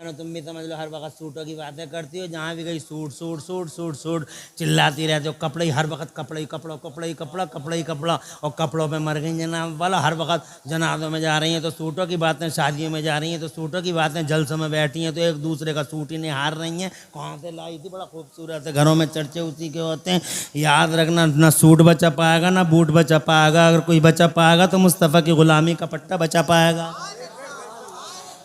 तुम भी समझ लो हर वक्त सूटों की बातें करती हो, जहाँ भी गई सूट सूट सूट सूट सूट चिल्लाती रहती हो। कपड़े ही हर वक्त कपड़े ही कपड़ा, कपड़े ही कपड़ा, कपड़े ही कपड़ा, और कपड़ों पे मर गई जनाब वाला। हर वक्त जनाजों में जा रही हैं तो सूटों की बातें, शादियों में जा रही हैं तो सूटों की बातें, जलसों में बैठी हैं तो एक दूसरे का सूट ही निहार रही हैं। कहाँ से लाई थी, बड़ा खूबसूरत है, घरों में चर्चे उसी के होते हैं। याद रखना, ना सूट बचा पाएगा ना बूट बचा पाएगा। अगर कोई बचा पाएगा तो मुस्तफ़ा की गुलामी का पट्टा बचा पाएगा।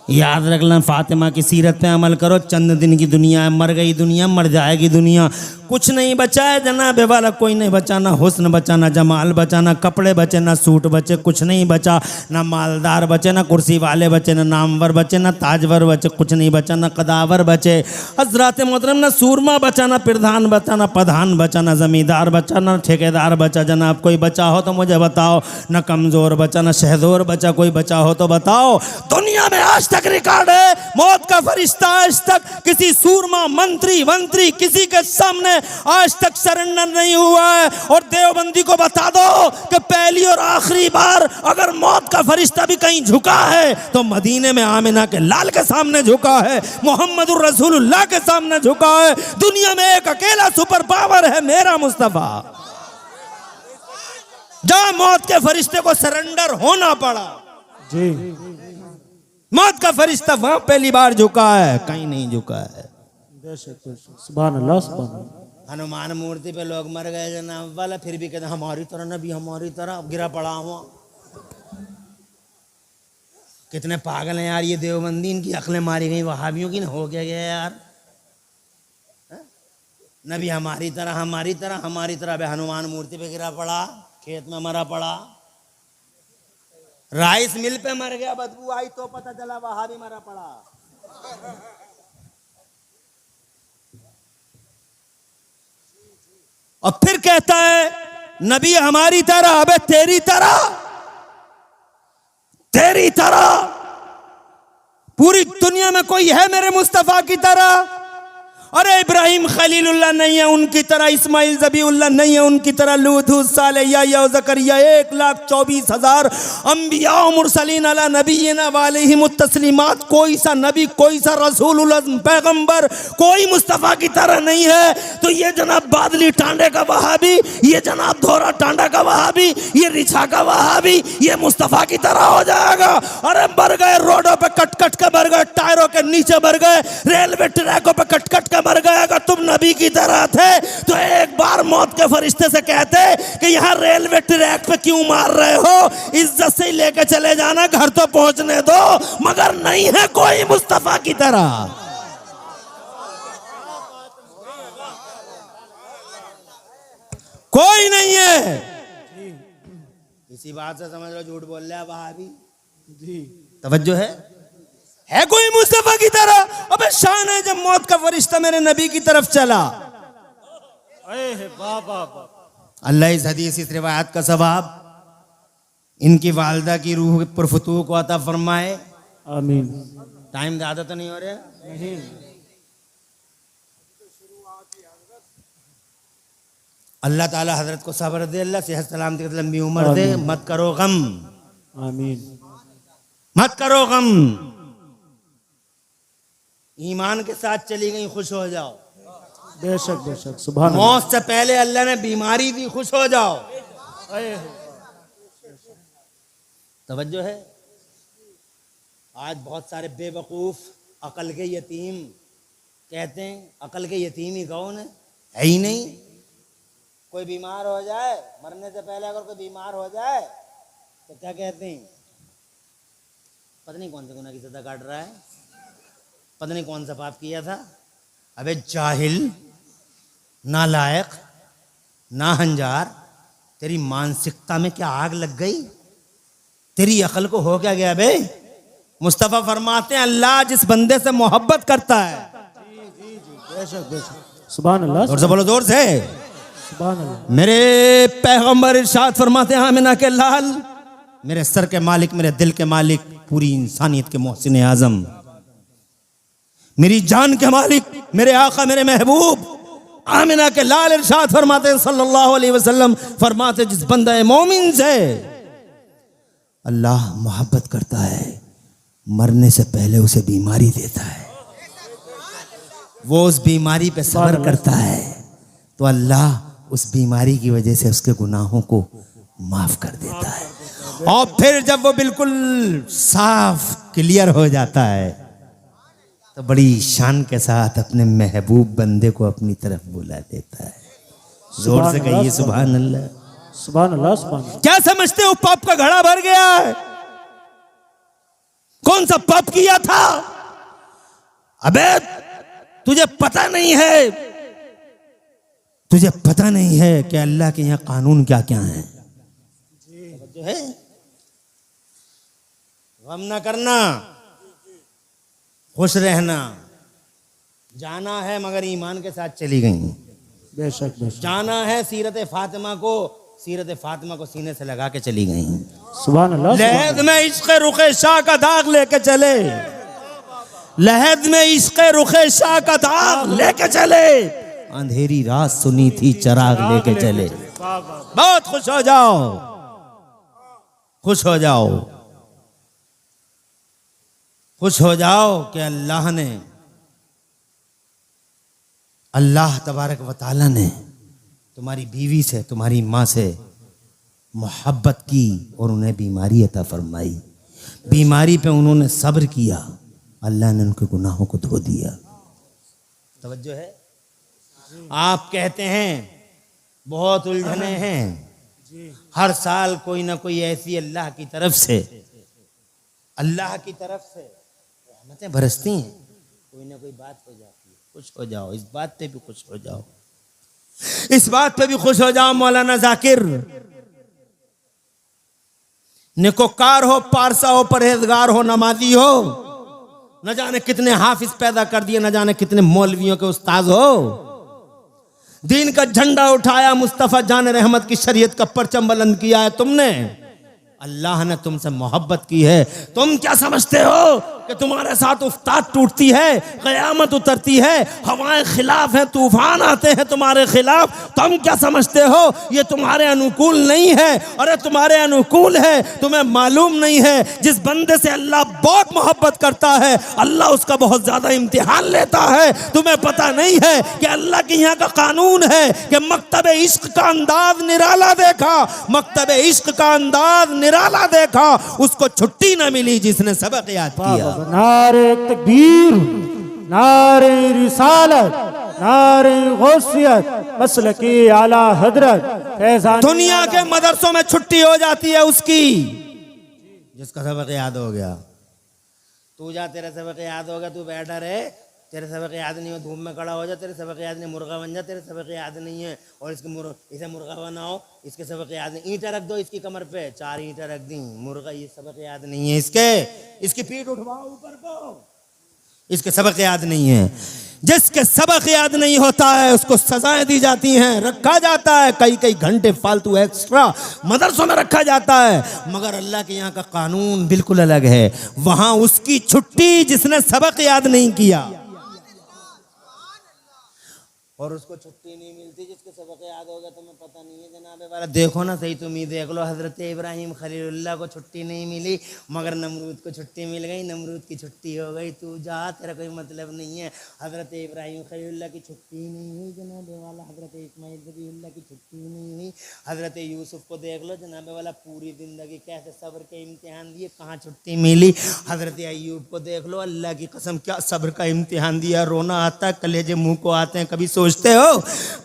याद रखना, फातिमा की सीरत पे अमल करो। चंद दिन की दुनिया है, मर गई दुनिया, मर जाएगी दुनिया। कुछ नहीं बचा है जनाबे वाला, कोई नहीं बचा। ना हुस्न बचा, ना जमाल बचा, ना कपड़े बचे, ना सूट बचे, कुछ नहीं बचा। ना मालदार बचे, ना कुर्सी वाले बचे, ना नामवर बचे, ना ताजवर बचे, कुछ नहीं बचा। ना कदावर बचे हजरात मोहतरम, ना सूरमा बचा, ना प्रधान बचा, ना प्रधान बचा, ना जमींदार बचा, ना ठेकेदार बचा। जनाब कोई बचा हो तो मुझे बताओ। ना कमज़ोर बचा, ना शहदोर बचा, कोई बचा हो तो बताओ। दुनिया में आज तक रिकॉर्ड है, मौत का फरिश्ता आज तक किसी सूरमा मंत्री वंत्री किसी के सामने आज तक सरेंडर नहीं हुआ है। और देवबंदी को बता दो कि पहली और आखिरी बार अगर मौत का फरिश्ता भी कहीं झुका है तो मदीने में आमिना के लाल के सामने झुका है, मोहम्मदुर रसूलुल्लाह के सामने झुका है। दुनिया में एक अकेला सुपर पावर है, मेरा मुस्तफा। जहां मौत के फरिश्ते को सरेंडर होना पड़ा जी, मौत का फरिश्ता वहां पहली बार झुका है, कहीं नहीं झुका है। सुभान अल्लाह, सुभान अल्लाह। हनुमान मूर्ति पे लोग मर गए जनाब वाला, फिर भी कहते हमारी तरह नबी, हमारी तरह गिरा पड़ा हुआ। कितने पागल हैं यार ये देवबंदी, इनकी अकलें मारी गई वहाबियों की। हो क्या गया यार, नबी हमारी तरह, हमारी तरह, हमारी तरह। हनुमान मूर्ति पे गिरा पड़ा, खेत में मरा पड़ा, राइस मिल पे मर गया, बदबू आई तो पता चला वहां भी मरा पड़ा। और फिर कहता है नबी हमारी तरह। अबे तेरी तरह, तेरी तरह पूरी दुनिया में कोई है मेरे मुस्तफा की तरह? अरे इब्राहिम खलीलुल्लाह नहीं है उनकी तरह, इस्माइल ज़बीउल्लाह नहीं है उनकी तरह, लूत सालेह या ज़करिया 1,24,000 अंबिया मुरसलीन अला नबीना वालैहिमुत तस्लीमात। कोई सा नबी, कोई सा रसूलुल्लाह पैगंबर, कोई मुस्तफ़ा की तरह नहीं है। तो ये जनाब बादली टांडे का वहाबी, ये जनाब धोरा टांडा का वहाबी, ये रिछा का वहाबी, ये मुस्तफ़ा की तरह हो जाएगा। अरे मर गए, रोडों पे कट कट के मर गए, टायरों के नीचे मर गए, रेलवे ट्रैकों पे कट कट के मर गए। अगर तुम नबी की तरह थे तो एक बार मौत के फरिश्ते से कहते कि यहाँ रेलवे ट्रैक पे क्यों मार रहे हो, इज्जत से लेके चले जाना, घर तो पहुंचने दो। मगर नहीं है कोई मुस्तफा की तरह। कोई नहीं है। इसी बात से समझ लो झूठ बोल रहा है वहाबी जी। तवज्जो है कोई मुस्तफा की तरह? अबे शान है जब मौत का फरिश्ता मेरे नबी की तरफ चला। अल्लाह इस हदीस, इस रिवायत का सवाब इनकी वालदा की रूह पुरफतूह को अता फरमाए, आमीन। टाइम ज्यादा तो नहीं हो रहा? नहीं। अल्लाह ताला हजरत को सब्र दे, अल्लाह सेहत सलामती लंबी उम्र दे। मत करो गम, आमीन। मत करो गम। ईमान के साथ चली गई, खुश हो जाओ। बेशक बेशक, सुभान अल्लाह। मौत से पहले अल्लाह ने बीमारी दी, खुश हो जाओ। तवज्जो है। आज बहुत सारे बेवकूफ अकल के यतीम कहते हैं, अकल के यतीम ही कौन है ही नहीं। कोई बीमार हो जाए, मरने से पहले अगर कोई बीमार हो जाए तो क्या कहते हैं, पता नहीं कौन से गुनाह की सजा काट रहा है, पता नहीं कौन सा पाप किया था। अबे जाहिल, नालायक, नाहंजार, तेरी मानसिकता में क्या आग लग गई? तेरी अकल को हो क्या गया बे? मुस्तफा फरमाते हैं अल्लाह जिस बंदे से मोहब्बत करता है, बेशक बेशक, सुभान अल्लाह। जोर से बोलो, जोर से। सुभान अल्लाह। मेरे पैगंबर इरशाद फरमाते हैं आमिना के लाल, मेरे सर के मालिक, मेरे दिल के मालिक, पूरी इंसानियत के मोहसिन आजम, मेरी जान के मालिक, मेरे आका, मेरे महबूब आमिना के लाल इरशाद फरमाते हैं सल्लल्लाहु अलैहि वसल्लम, फरमाते जिस बंदा मोमिन से अल्लाह मोहब्बत करता है, मरने से पहले उसे बीमारी देता है। वो उस बीमारी पे सब्र करता है तो अल्लाह उस बीमारी की वजह से उसके गुनाहों को माफ कर देता है। और फिर जब वो बिल्कुल साफ क्लियर हो जाता है तो बड़ी शान के साथ अपने महबूब बंदे को अपनी तरफ बुला देता है। जोर से कहिए सुभान अल्लाह। सुभान अल्लाह, सुभान अल्लाह। क्या समझते हो पाप का घड़ा भर गया है? कौन सा पाप किया था? अबे तुझे पता नहीं है, तुझे पता नहीं है कि अल्लाह के यहां कानून क्या क्या है। जो है गम ना करना, खुश रहना, जाना है मगर ईमान के साथ चली गई। बेशक बेशक। जाना है सीरत फातिमा को सीने से लगा के चली गई। सुभान अल्लाह, सुभान लहद में इश्क रुखे शाह का दाग लेके चले, लहद में इश्क रुखे शाह का दाग लेके चले, अंधेरी रात सुनी थी चराग लेके चले। बहुत खुश हो जाओ, खुश हो जाओ, खुश हो जाओ कि अल्लाह तबारक व तआला ने तुम्हारी बीवी से, तुम्हारी माँ से मोहब्बत की और उन्हें बीमारी अता फरमाई। बीमारी पे उन्होंने सब्र किया, अल्लाह ने उनके गुनाहों को धो दिया। तवज्जो है? आप कहते हैं बहुत उलझने हैं, हर साल कोई ना कोई ऐसी अल्लाह की तरफ से रहमतें बरसती हैं, कोई ना कोई बात हो जाती है। खुश हो जाओ, इस बात पे भी खुश हो जाओ, इस बात पे भी खुश हो जाओ। मौलाना जाकिर नेकोकार हो, पारसा हो, परहेजगार हो, नमाजी हो, न जाने कितने हाफिज पैदा कर दिए, न जाने कितने मौलवियों के उस्ताद हो, दीन का झंडा उठाया, मुस्तफा जान रहमत की शरीयत का परचम बुलंद किया है तुमने, अल्लाह ने तुमसे मोहब्बत की है। तुम क्या समझते हो कि तुम्हारे साथ उफ्ताद टूटती है, क़यामत उतरती है, हवाएं खिलाफ हैं, तूफान आते हैं तुम्हारे खिलाफ, तुम क्या समझते हो ये तुम्हारे अनुकूल नहीं है? अरे तुम्हारे अनुकूल है, तुम्हें मालूम नहीं है। जिस बंदे से अल्लाह बहुत मोहब्बत करता है, अल्लाह उसका बहुत ज्यादा इम्तिहान लेता है। तुम्हें पता नहीं है कि अल्लाह के यहाँ का कानून है कि मकतब इश्क का अंदाज निराला देखा, मकतब इश्क का अंदाज निराला देखा, उसको छुट्टी न मिली जिसने सबक याद किया। नारे तकबीर, नारे रिसालत, नारे गौसियत, मसलकी आला हजरत फैजान। दुनिया के मदरसों में छुट्टी हो जाती है उसकी जिसका सबक याद हो गया। तू जा, तेरा सबक याद होगा, तू बैठा रहे, तेरे सबक याद नहीं हो, धूप में खड़ा हो जा, तेरे सबक याद नहीं, मुर्गा बन जा, तेरे सबक याद नहीं है, और इसे मुर्गा बनाओ, इसके सबक याद नहीं, ईंटें रख दो इसकी कमर पे, 4 ईंटें रख दी, मुर्गा, ये सबक याद नहीं है इसकी पीठ उठवाओ ऊपर को, इसके सबक याद नहीं है। जिसके सबक याद नहीं होता है उसको सजाएं दी जाती हैं, रखा जाता है, कई घंटे फालतू एक्स्ट्रा मदरसों में रखा जाता है। मगर अल्लाह के यहाँ का कानून बिल्कुल अलग है, वहां उसकी छुट्टी जिसने सबक याद नहीं किया, और उसको छुट्टी नहीं मिलती जिसके सबक याद होगा। तुम्हें पता नहीं है जनाबे वाला, देखो ना सही, तुम ही देख लो, हजरत इब्राहिम खलीलुल्लाह को छुट्टी नहीं मिली मगर नमरूद को छुट्टी मिल गई, नमरूद की छुट्टी हो गई, तू जा, तेरा कोई मतलब नहीं है। हजरत इब्राहिम खलीलुल्लाह की छुट्टी नहीं हुई जनाबे वाला, हजरत इस्माइल ज़बीहुल्लाह की छुट्टी नहीं हुई, हजरत यूसुफ को देख लो जनाबे वाला, पूरी जिंदगी कैसे सब्र के इम्तिहान दिए, कहाँ छुट्टी मिली। हजरत अय्यूब को देख लो, अल्लाह की कसम क्या सब्र का इम्तिहान दिया, रोना आता है, कलेजे मुंह को आते हैं। कभी सोचते हो,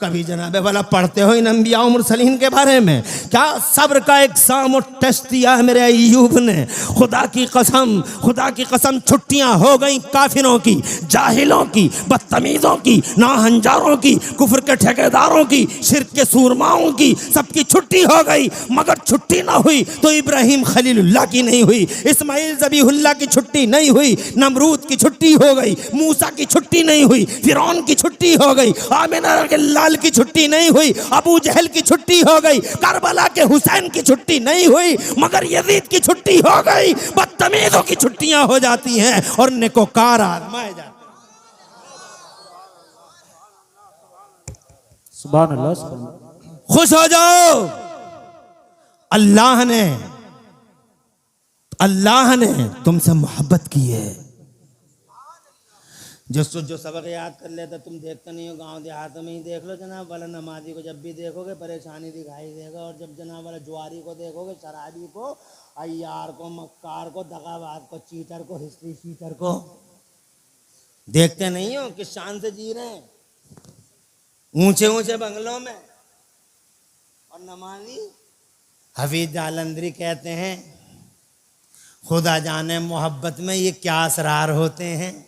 कभी जनाबे वाला पढ़ते हो इन अंबिया और मुरसलीन के बारे में, क्या सब्र का एग्जाम और टेस्ट दिया है मेरे अय्यूब ने। खुदा की कसम छुट्टियां हो गई काफिरों की, जाहिलों की, बदतमीजों की, नाहंजारों की, कुफ्र के ठेकेदारों की, शिर्क के सूरमाओं की, सबकी छुट्टी हो गई। मगर छुट्टी ना हुई तो इब्राहिम खलीलुल्लाह की नहीं हुई, इस्माइल ज़बीहुल्लाह की छुट्टी नहीं हुई, नमरूद की छुट्टी हो गई, मूसा की छुट्टी नहीं हुई, फिरौन की छुट्टी हो गई, आमिना के लाल की छुट्टी नहीं हुई, अबू जहल की छुट्टी हो गई, करबला के हुसैन की छुट्टी नहीं हुई, मगर यजीद की छुट्टी हो गई। बदतमीजों की छुट्टियां हो जाती हैं और नेकोकार आजमाए जाते हैं। सुभान अल्लाह, सुभान अल्लाह। खुश हो जाओ, अल्लाह ने तुमसे मोहब्बत की है। जो सबक याद कर लेता, तुम देखते नहीं हो, गांव देहात में ही देख लो जनाब वाला, नमाजी को जब भी देखोगे परेशानी दिखाई देगा, और जब जनाब वाला जुआरी को देखोगे, शराबी को, अय्यार को, मक्कार को, दगाबाज को, चीटर को, हिस्ट्री शीटर को, देखते नहीं हो किस शान से जी रहे हैं, ऊंचे ऊंचे बंगलों में। और नमाजी हफीज जालंधरी कहते हैं, खुदा जाने मोहब्बत में ये क्या असरार होते हैं,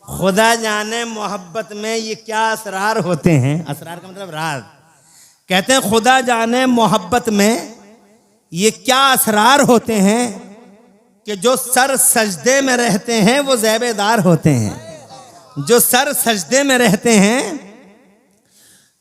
खुदा जाने मोहब्बत में ये क्या असरार होते हैं। असरार का मतलब राज। कहते हैं खुदा जाने मोहब्बत में ये क्या असरार होते हैं कि जो सर सजदे में रहते हैं वो ज़ैबेदार होते हैं। जो सर सजदे में रहते हैं,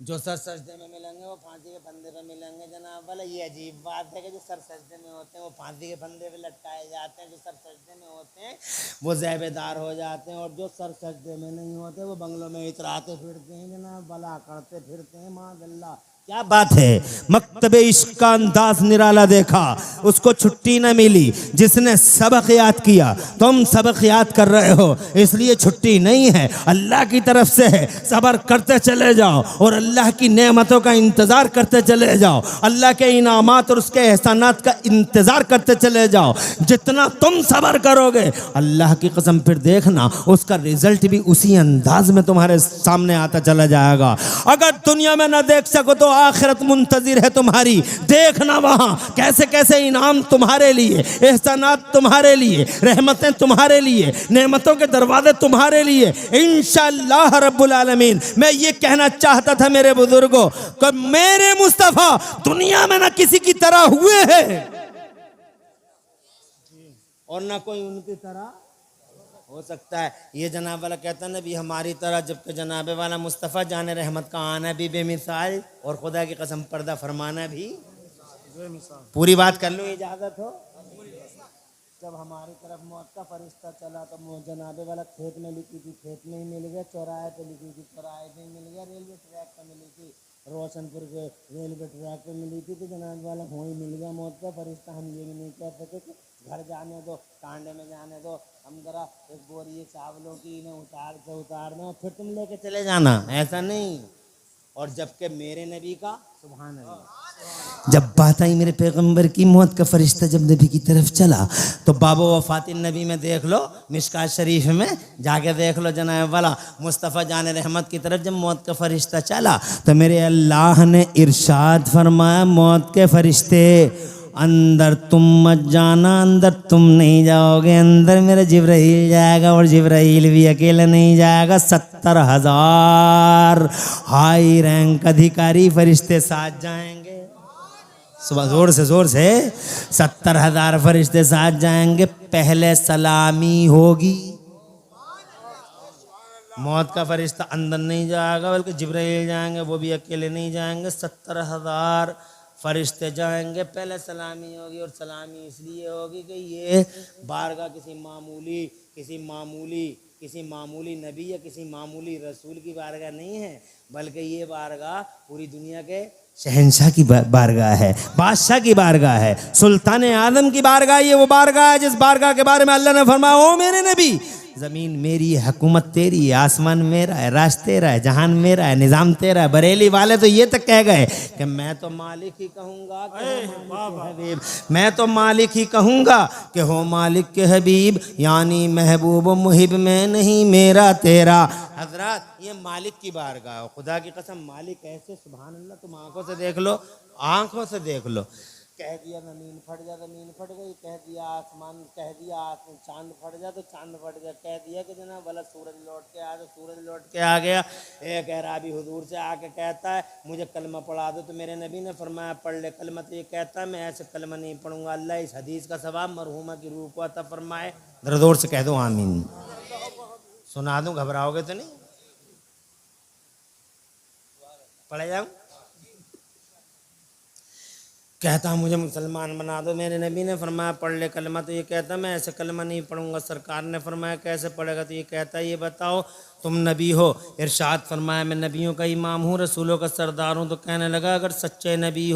जो सर सजदे में मिलेंगे वो फांसी के फंदे पे मिलेंगे जनाब वाला। ये अजीब बात है कि जो सर सजदे में होते हैं वो फांसी के फंदे पे लटकाए जाते हैं, जो सर सजदे में होते हैं वो ज़ैबेदार हो जाते हैं, और जो सर सजदे में नहीं होते वो बंगलों में इतराते फिरते हैं जनाब वाला, करते फिरते हैं। माज़अल्लाह, क्या बात है। मकतबे इश्क का अंदाज निराला देखा, उसको छुट्टी न मिली। जिसने सबक याद किया, तुम सबक याद कर रहे हो इसलिए छुट्टी नहीं है, अल्लाह की तरफ से है। सब्र करते चले जाओ और अल्लाह की नेमतों का इंतजार करते चले जाओ, अल्लाह के इनामात और उसके एहसानात का इंतजार करते चले जाओ। जितना तुम सब्र करोगे, अल्लाह की कसम फिर देखना उसका रिजल्ट भी उसी अंदाज में तुम्हारे सामने आता चला जाएगा। अगर दुनिया में ना देख सको तो आखिरत मुंतजिर है तुम्हारी। देखना वहां कैसे कैसे इनाम तुम्हारे लिए, एहसानात तुम्हारे लिए, रहमतें तुम्हारे लिए, नेमतों के दरवाजे तुम्हारे लिए इंशाअल्लाह रब्बुल आलमीन। मैं ये कहना चाहता था मेरे बुजुर्गों कि मेरे मुस्तफ़ा दुनिया में ना किसी की तरह हुए हैं और ना कोई उनकी तरह हो सकता है। ये जनाब वाला कहता है ना भी हमारी तरह, जबकि जनाब वाला मुस्तफ़ा जाने रहमत का आना भी बेमिसाल और खुदा की कसम पर्दा फरमाना भी बेमिसाल। पूरी बात कर लो, इजाज़त हो। जब हमारी तरफ मौत का फरिश्ता चला तो जनाबे वाला खेत में लिखी थी, खेत में ही मिल गया। चौराहे पे लिखी थी, चौराहे पे ही मिल गया। रेलवे ट्रैक पे मिली थी, रोशनपुर के रेलवे ट्रैक पे मिली थी, तो जनाब वाला हो ही मिल गया मौत का फरिश्ता। हम ये भी नहीं कह सके कि घर जाने दो, टांडे में जाने दो, हम जरा एक बोरी चावलों की इन्हें उतार दो, फिर तुम लेके चले जाना, ऐसा नहीं। और जबकि मेरे नबी का सुभान अल्लाह, जब बात आई मेरे पैगंबर की, मौत का फरिश्ता जब नबी की तरफ चला तो बाबा वफातिन नबी में देख लो, मिशकात शरीफ में जाके देख लो जनाब वाला, मुस्तफ़ा जाने रहमत की तरफ जब मौत का फरिश्ता चला तो मेरे अल्लाह ने इरशाद फरमाया, मौत के फरिश्ते अंदर तुम मत जाना, अंदर तुम नहीं जाओगे, अंदर मेरा जिब्राइल जाएगा, और जिब्राइल भी अकेला नहीं जाएगा, 70,000 हाई रैंक अधिकारी फरिश्ते साथ जाएंगे। सुबह जोर से 70,000 फरिश्ते साथ जाएंगे। पहले सलामी होगी, मौत का फरिश्ता अंदर नहीं जाएगा बल्कि जिब्राइल जाएंगे, वो भी अकेले नहीं जाएंगे, 70,000 फरिश्ते जाएंगे। पहले सलामी होगी, और सलामी इसलिए होगी कि ये बारगाह किसी मामूली नबी या किसी मामूली रसूल की बारगाह नहीं है, बल्कि ये बारगाह पूरी दुनिया के शहंशाह की बारगाह है, बादशाह की बारगाह है, सुल्तान आदम की बारगाह। ये वो बारगाह है जिस बारगाह के बारे में अल्लाह ने फरमाया, ओ मेरे नबी, ज़मीन मेरी है, हुकूमत तेरी है, आसमान मेरा है, राज तेरा है, जहान मेरा है, निज़ाम तेरा है। बरेली वाले तो ये तक कह गए कि मैं तो मालिक ही कहूँगा हबीब, मैं तो मालिक ही कहूँगा कि हो मालिक के हबीब, यानी महबूब मुहिब में नहीं मेरा तेरा। हजरत ये मालिक की बारगाह, खुदा की कसम मालिक ऐसे, सुभान अल्लाह, तुम आंखों से देख लो, आंखों से देख लो। कह दिया ज़मीन फट जा, ज़मीन फट गई, कह दिया आसमान, कह दिया चांद फट जा तो चांद फट गया, कह दिया कि जनाब वाला सूरज लौट के आ तो सूरज लौट के आ गया। एक अराबी हुजूर से आके कहता है मुझे कलमा पढ़ा दो, तो मेरे नबी ने फरमाया पढ़ ले कलमा। तो ये कहता है मैं ऐसे कलमा नहीं पढ़ूंगा, अल्लाह इस हदीस का सवाब मरहूमा की रूह को अता फरमाए। जरा जोर से कह दो आमीन। सुना दूं, घबराओगे तो नहीं? पढ़े जाऊं? कहता मुझे मुसलमान बना दो, मेरे नबी ने फरमाया पढ़ ले कलमा। तो ये कहता मैं ऐसे कलमा नहीं पढ़ूंगा। सरकार ने फरमाया कैसे पढ़ेगा? तो ये कहता ये बताओ तुम नबी हो? इरशाद फरमाया मैं नबियों का इमाम हूँ, रसूलों का सरदार हूँ। तो कहने लगा अगर सच्चे नबी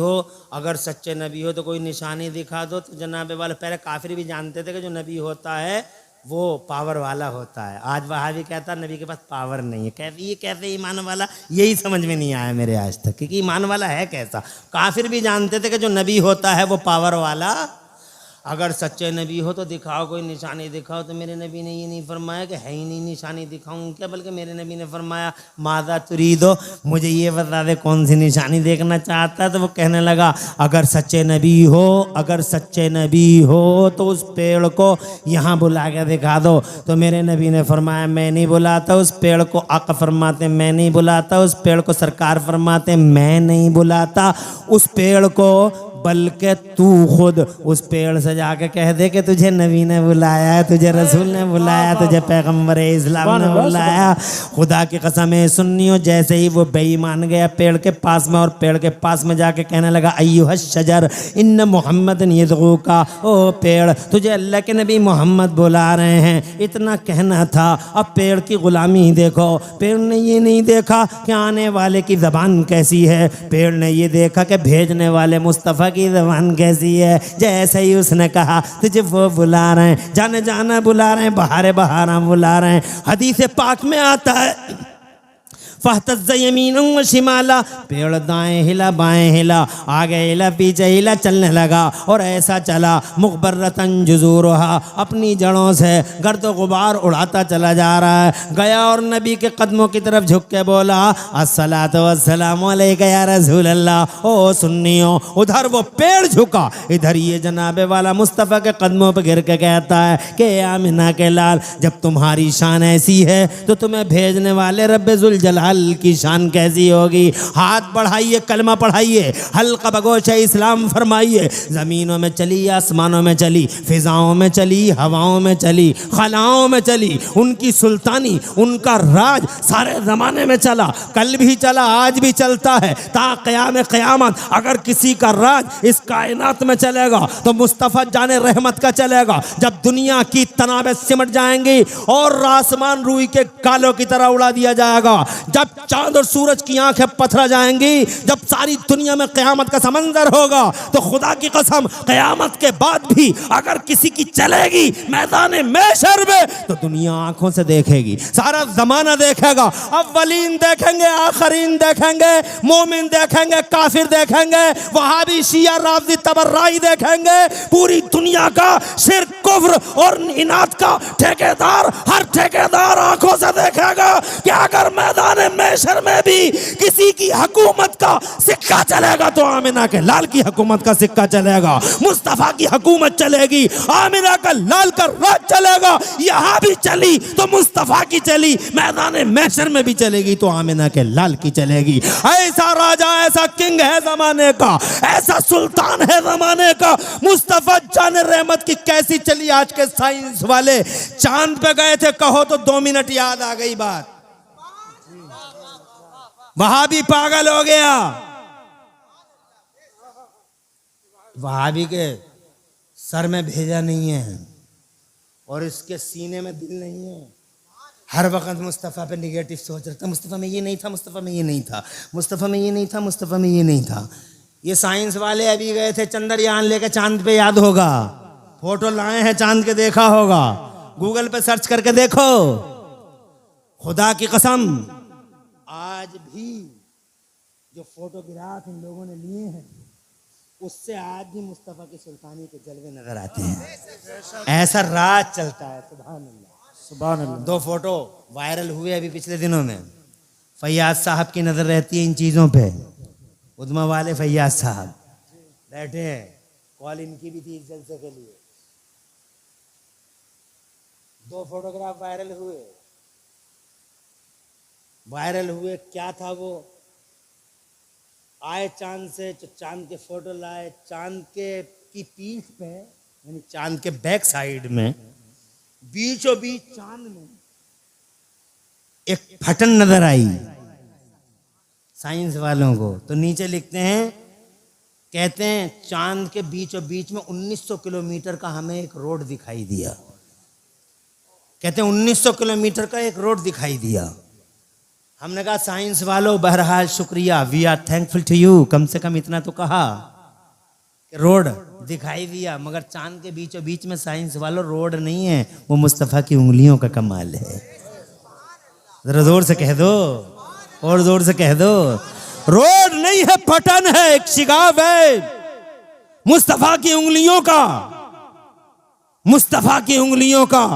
हो तो कोई निशानी दिखा दो। तो जनाब वाले पहले काफिर भी जानते थे कि जो नबी होता है वो पावर वाला होता है। आज वहाबी कहता है नबी के पास पावर नहीं है। कैसे ये कैसे ईमान वाला, यही समझ में नहीं आया मेरे आज तक कि ईमान वाला है कैसा। काफिर भी जानते थे कि जो नबी होता है वो पावर वाला। अगर सच्चे नबी हो तो दिखाओ, कोई निशानी दिखाओ। तो मेरे नबी ने ये नहीं फरमाया कि है ही नहीं निशानी दिखाऊं क्या, बल्कि मेरे नबी ने फरमाया मादा तुरीदो, मुझे ये बता दे कौन सी निशानी देखना चाहता है। तो वो कहने लगा अगर सच्चे नबी हो, अगर सच्चे नबी हो तो उस पेड़ को यहाँ बुला के दिखा दो। तो मेरे नबी ने फरमाया मैं नहीं बुलाता उस पेड़ को। आका फरमाते मैं नहीं बुलाता उस पेड़ को। सरकार फरमाते मैं नहीं बुलाता उस पेड़ को, बल्कि तू खुद उस पेड़ से जाके कह दे कि तुझे नबी ने बुलाया है, तुझे रसूल ने बुलाया, तुझे पैगंबर इस्लाम ने बुलाया। खुदा की कसम है सुन्नियों, जैसे ही वो बेईमान गया पेड़ के पास में और पेड़ के पास में जाके कहने लगा अय्युहश शजर इन्न मोहम्मदन यदगूका, ओ पेड़ तुझे अल्लाह के नबी मोहम्मद बुला रहे हैं। इतना कहना था। अब पेड़ की गुलामी देखो। पेड़ ने ये नहीं देखा कि आने वाले की ज़बान कैसी है, पेड़ ने ये देखा कि भेजने वाले मुस्तफ़ा की ज़बान कैसी है। जैसे ही उसने कहा तुझे वो बुला रहे हैं, जाने जाना बुला रहे हैं, बहारे बहारा बुला रहे हैं। हदीस पाक में आता है फहतज़ यमीन व शिमाला, पेड़ दाएं हिला बाएं हिला, आगे हिला पीछे हिला, चलने लगा। और ऐसा चला मुक़बर्रतन जुज़ूरुहा, अपनी जड़ों से गर्द गुबार उड़ाता चला जा रहा है। गया और नबी के कदमों की तरफ झुक के बोला अस्सलातु वस्सलामु अलैका या रसूल अल्लाह। ओ सुन्नियों, उधर वो पेड़ झुका, इधर ये जनाबे वाला मुस्तफ़ा के कदमों पर गिर के कहता है कि आमिना के लाल, जब तुम्हारी शान ऐसी है तो तुम्हें भेजने वाले रब्बे जुल जलाल की शान कैसी होगी। हाथ बढ़ाइए, कलमा पढ़ाइए, हल्का बगोश इस्लाम फरमाइए। ज़मीनों में चली, आसमानों में चली, फिजाओं में चली, हवाओं में चली, खलाओं में चली, उनकी सुल्तानी, उनका राज सारे ज़माने में चला, कल भी चला, आज भी चलता है ता क़याम क़यामत। अगर किसी का राज इस कायनात में चलेगा तो मुस्तफ़ा जाने रहमत का चलेगा। जब दुनिया की तनाबे सिमट जाएंगी और आसमान रूई के कालों की तरह उड़ा दिया जाएगा, जब चांद और सूरज की आंखें पथरा जाएंगी, जब सारी दुनिया में क़यामत का समंदर होगा, तो खुदा की कसम क़यामत के बाद भी अगर किसी की चलेगी मैदान महशर में तो दुनिया आंखों से देखेगी, सारा जमाना देखेगा। अव्वलीन देखेंगे, आखरीन देखेंगे, मोमिन देखेंगे, काफिर देखेंगे, वहाबी शिया राफ़ज़ी तबर्राई देखेंगे। पूरी दुनिया का शिर्क कुफ्र और इनाद का ठेकेदार, हर ठेकेदार आंखों से देखेगा कि अगर मैदान महशर में भी किसी की हुकूमत का सिक्का चलेगा तो आमिना के लाल की हुकूमत का सिक्का चलेगा, मुस्तफा की हुकूमत चलेगी, आमिना का लाल का राज चलेगा। यहां भी चली तो मुस्तफा की चली, मैदान महशर में भी चलेगी तो आमिना के लाल की चलेगी। ऐसा राजा, ऐसा किंग है जमाने का, ऐसा सुल्तान है जमाने का। मुस्तफा जान रहमत की कैसी चली। आज के साइंस वाले चांद पे गए थे, कहो तो 2 मिनट याद आ गई बात, वहाबी पागल हो गया। वहाबी के सर में भेजा नहीं है और इसके सीने में दिल नहीं है। हर वक्त मुस्तफ़ा पे निगेटिव सोच रखता, मुस्तफ़ा में ये नहीं था, मुस्तफ़ा में ये नहीं था, मुस्तफ़ा में ये नहीं था, मुस्तफ़ा में ये नहीं था। ये साइंस वाले अभी गए थे चंद्रयान लेके चांद पे, याद होगा, फोटो लाए हैं चांद के, देखा होगा, गूगल पे सर्च करके देखो। खुदा की कसम आज भी जो फोटोग्राफ इन लोगों ने लिए हैं उससे आज भी मुस्तफ़ा की सुल्तानी के जलवे नजर आते हैं। ऐसा राज चलता है। सुभान अल्लाह, सुभान अल्लाह। 2 फोटो वायरल हुए अभी पिछले दिनों में। फैयाज साहब की नजर रहती है इन चीजों पे, उद्मा वाले फैयाज साहब बैठे हैं, कॉल इनकी भी थी इस जलसे के लिए। 2 फोटोग्राफ वायरल हुए। क्या था वो? आए चांद से, चांद के फोटो लाए, चांद के की पीठ पे यानी चांद के बैक साइड में बीचों बीच चांद में एक फटन नजर आई साइंस वालों को। तो नीचे लिखते हैं, कहते हैं चांद के बीचों बीच में 1900 किलोमीटर का हमें एक रोड दिखाई दिया। कहते हैं 1900 किलोमीटर का एक रोड दिखाई दिया। हमने कहा साइंस वालों बहरहाल शुक्रिया, we are thankful to you, कम से कम इतना तो कहा रोड दिखाई दिया, मगर चांद के बीचों बीच में साइंस वालों रोड नहीं है, वो मुस्तफ़ा की उंगलियों का कमाल है। जरा जोर से कह दो, और जोर से कह दो, रोड नहीं है, पटन है, एक शिगाव है मुस्तफ़ा की उंगलियों का, मुस्तफ़ा की उंगलियों का,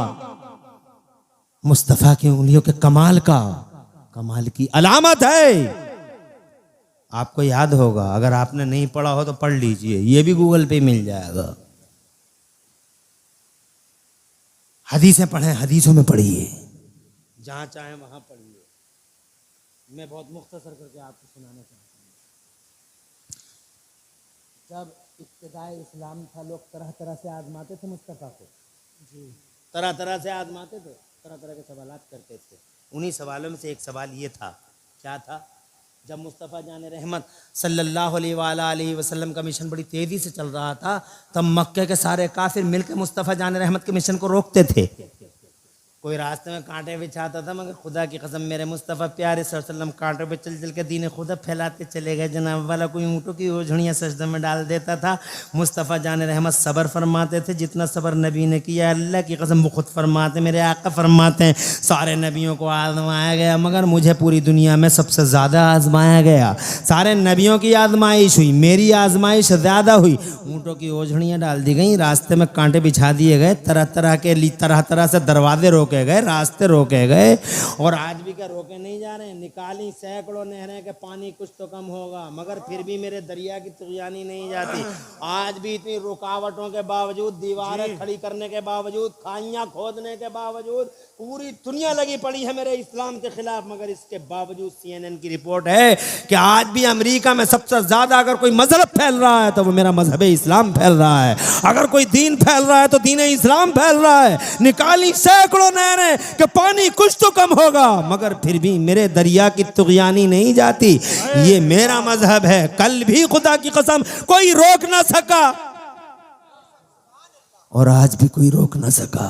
मुस्तफ़ा की उंगलियों के कमाल का, कमाल की अलामत है। आपको याद होगा, अगर आपने नहीं पढ़ा हो तो पढ़ लीजिए, ये भी गूगल पे मिल जाएगा। हदीसें पढ़ें, हदीसों में पढ़िए, जहां चाहे वहां पढ़िए। मैं बहुत मुख्तसर करके आपको सुनाना चाहता हूँ। जब इब्तिदाए इस्लाम था, लोग तरह तरह से आजमाते थे मुस्तफ़ा को, जी तरह तरह से आजमाते थे, तरह तरह के सवालात करते थे। उन्हीं सवालों में से एक सवाल ये था, क्या था? जब मुस्तफ़ा जान रहमत सल्लल्लाहु अलैहि वसल्लम का मिशन बड़ी तेज़ी से चल रहा था, तब मक्के के सारे काफिर मिलकर मुस्तफ़ा जान रहमत के मिशन को रोकते थे। कोई रास्ते में कांटे बिछाता था, मगर खुदा की कसम मेरे मुस्तफ़ा प्यारे सल्लल्लाहु अलैहि वसल्लम कांटों पे चल चल के दीन खुदा फैलाते चले गए जनाब वाला। कोई ऊँटों की ओझड़ियाँ सजदे में डाल देता था। मुस्तफ़ा जान रहमत सब्र फरमाते थे, जितना सब्र नबी ने किया, अल्लाह की कसम वो खुद फरमाते, मेरे आका फरमाते हैं, सारे नबियों को आजमाया गया, मगर मुझे पूरी दुनिया में सबसे ज़्यादा आजमाया गया। सारे नबियों की आजमाइश हुई, मेरी आजमाइश ज़्यादा हुई। ऊँटों की ओझड़ियाँ डाल दी गई, रास्ते में कांटे बिछा दिए गए, तरह तरह से दरवाजे रोके गए, रास्ते रोके गए, और आज भी क्या रोके नहीं जा रहे हैं। निकाली सैकड़ों नहरें के पानी कुछ तो कम होगा, मगर फिर भी मेरे दरिया की तुग़यानी नहीं जाती। आज भी इतनी रुकावटों के बावजूद, दीवारें खड़ी करने के बावजूद, खाइयाँ खोदने के बावजूद, पूरी दुनिया लगी पड़ी है मेरे इस्लाम के खिलाफ, मगर इसके बावजूद CNN की रिपोर्ट है कि आज भी अमेरिका में सबसे ज्यादा अगर कोई मजहब फैल रहा है तो वो मेरा मजहब इस्लाम फैल रहा है। अगर कोई दीन फैल रहा है तो दीन इस्लाम फैल रहा है। निकाली सैकड़ों नहरें कि पानी कुछ तो कम होगा, मगर फिर भी मेरे दरिया की तुग़यानी नहीं जाती। ये मेरा मजहब है। कल भी खुदा की कसम कोई रोक ना सका, और आज भी कोई रोक ना सका।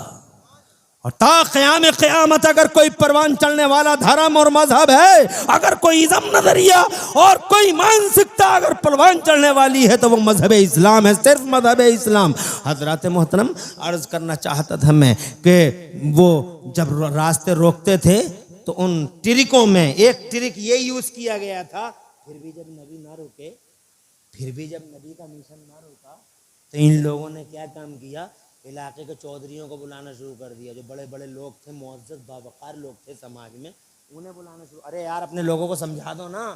और ता क़यामत अगर कोई परवान चलने वाला धर्म और मजहब है, अगर कोई इज़्म नजरिया और कोई मानसिकता अगर परवान चलने वाली है, तो वो मजहब इस्लाम है, सिर्फ मजहब इस्लाम। हजरत मोहतरम, अर्ज करना चाहता था मैं कि वो जब रास्ते रोकते थे तो उन ट्रिकों में एक ट्रिक ये यूज किया गया था, फिर भी जब नबी ना रुके, फिर भी जब नबी का मिशन ना रुका, तो इन लोगों ने क्या काम किया, इलाके के चौधरियों को बुलाना शुरू कर दिया। जो बड़े बड़े लोग थे, मुअज़्ज़ज़ बावक़ार लोग थे समाज में, उन्हें बुलाना शुरू। अरे यार, अपने लोगों को समझा दो ना,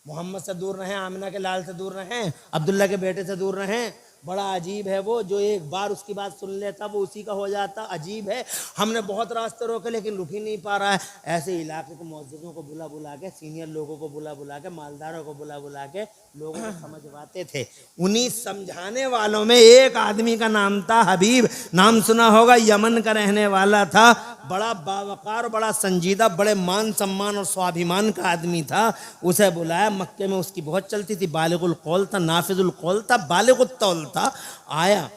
मोहम्मद से दूर रहें, आमिना के लाल से दूर रहें, अब्दुल्ला के बेटे से दूर रहें। बड़ा अजीब है वो, जो एक बार उसकी बात सुन लेता वो उसी का हो जाता। अजीब है, हमने बहुत रास्ते रोके लेकिन रुक ही नहीं पा रहा है। ऐसे इलाके के मुअज़्ज़िज़ों को बुला बुला के, सीनियर लोगों को बुला बुला के, मालदारों को बुला बुला के लोगों को समझवाते थे। उन्हीं समझाने वालों में एक आदमी का नाम था हबीब, नाम सुना होगा, यमन का रहने वाला था। बड़ा बावकार, बड़ा संजीदा, बड़े मान सम्मान और स्वाभिमान का आदमी था। उसे बुलाया, मक्के में उसकी बहुत चलती थी, बालिगुल कौल था, नाफिजुल कौल था, बालिगुल तौल था। आया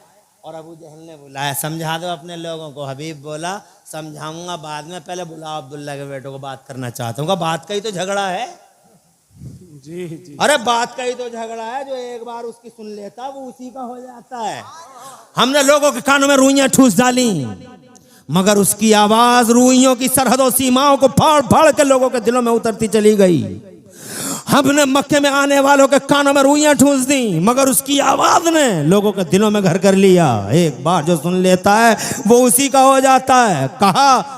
और अबू जहल ने बुलाया, समझा दो अपने लोगों को। हबीब बोला, समझाऊंगा बाद में, पहले बुलाओ अब्दुल्ला के बेटों को, बात करना चाहता हूँ। बात का ही तो झगड़ा है जी जी। अरे बात का ही तो झगड़ा है, जो एक बार उसकी सुन लेता वो उसी का हो जाता है। हमने लोगों के कानों में रुइयां ठूस डाली, मगर उसकी आवाज रुइयों की सरहदों सीमाओं को फाड़ फाड़ के लोगों के दिलों में उतरती चली गई। हमने मक्के में आने वालों के कानों में रुइयां ठूस दी, मगर उसकी आवाज ने लोगों के दिलों में घर कर लिया। एक बार जो सुन लेता है वो उसी का हो जाता है। कहा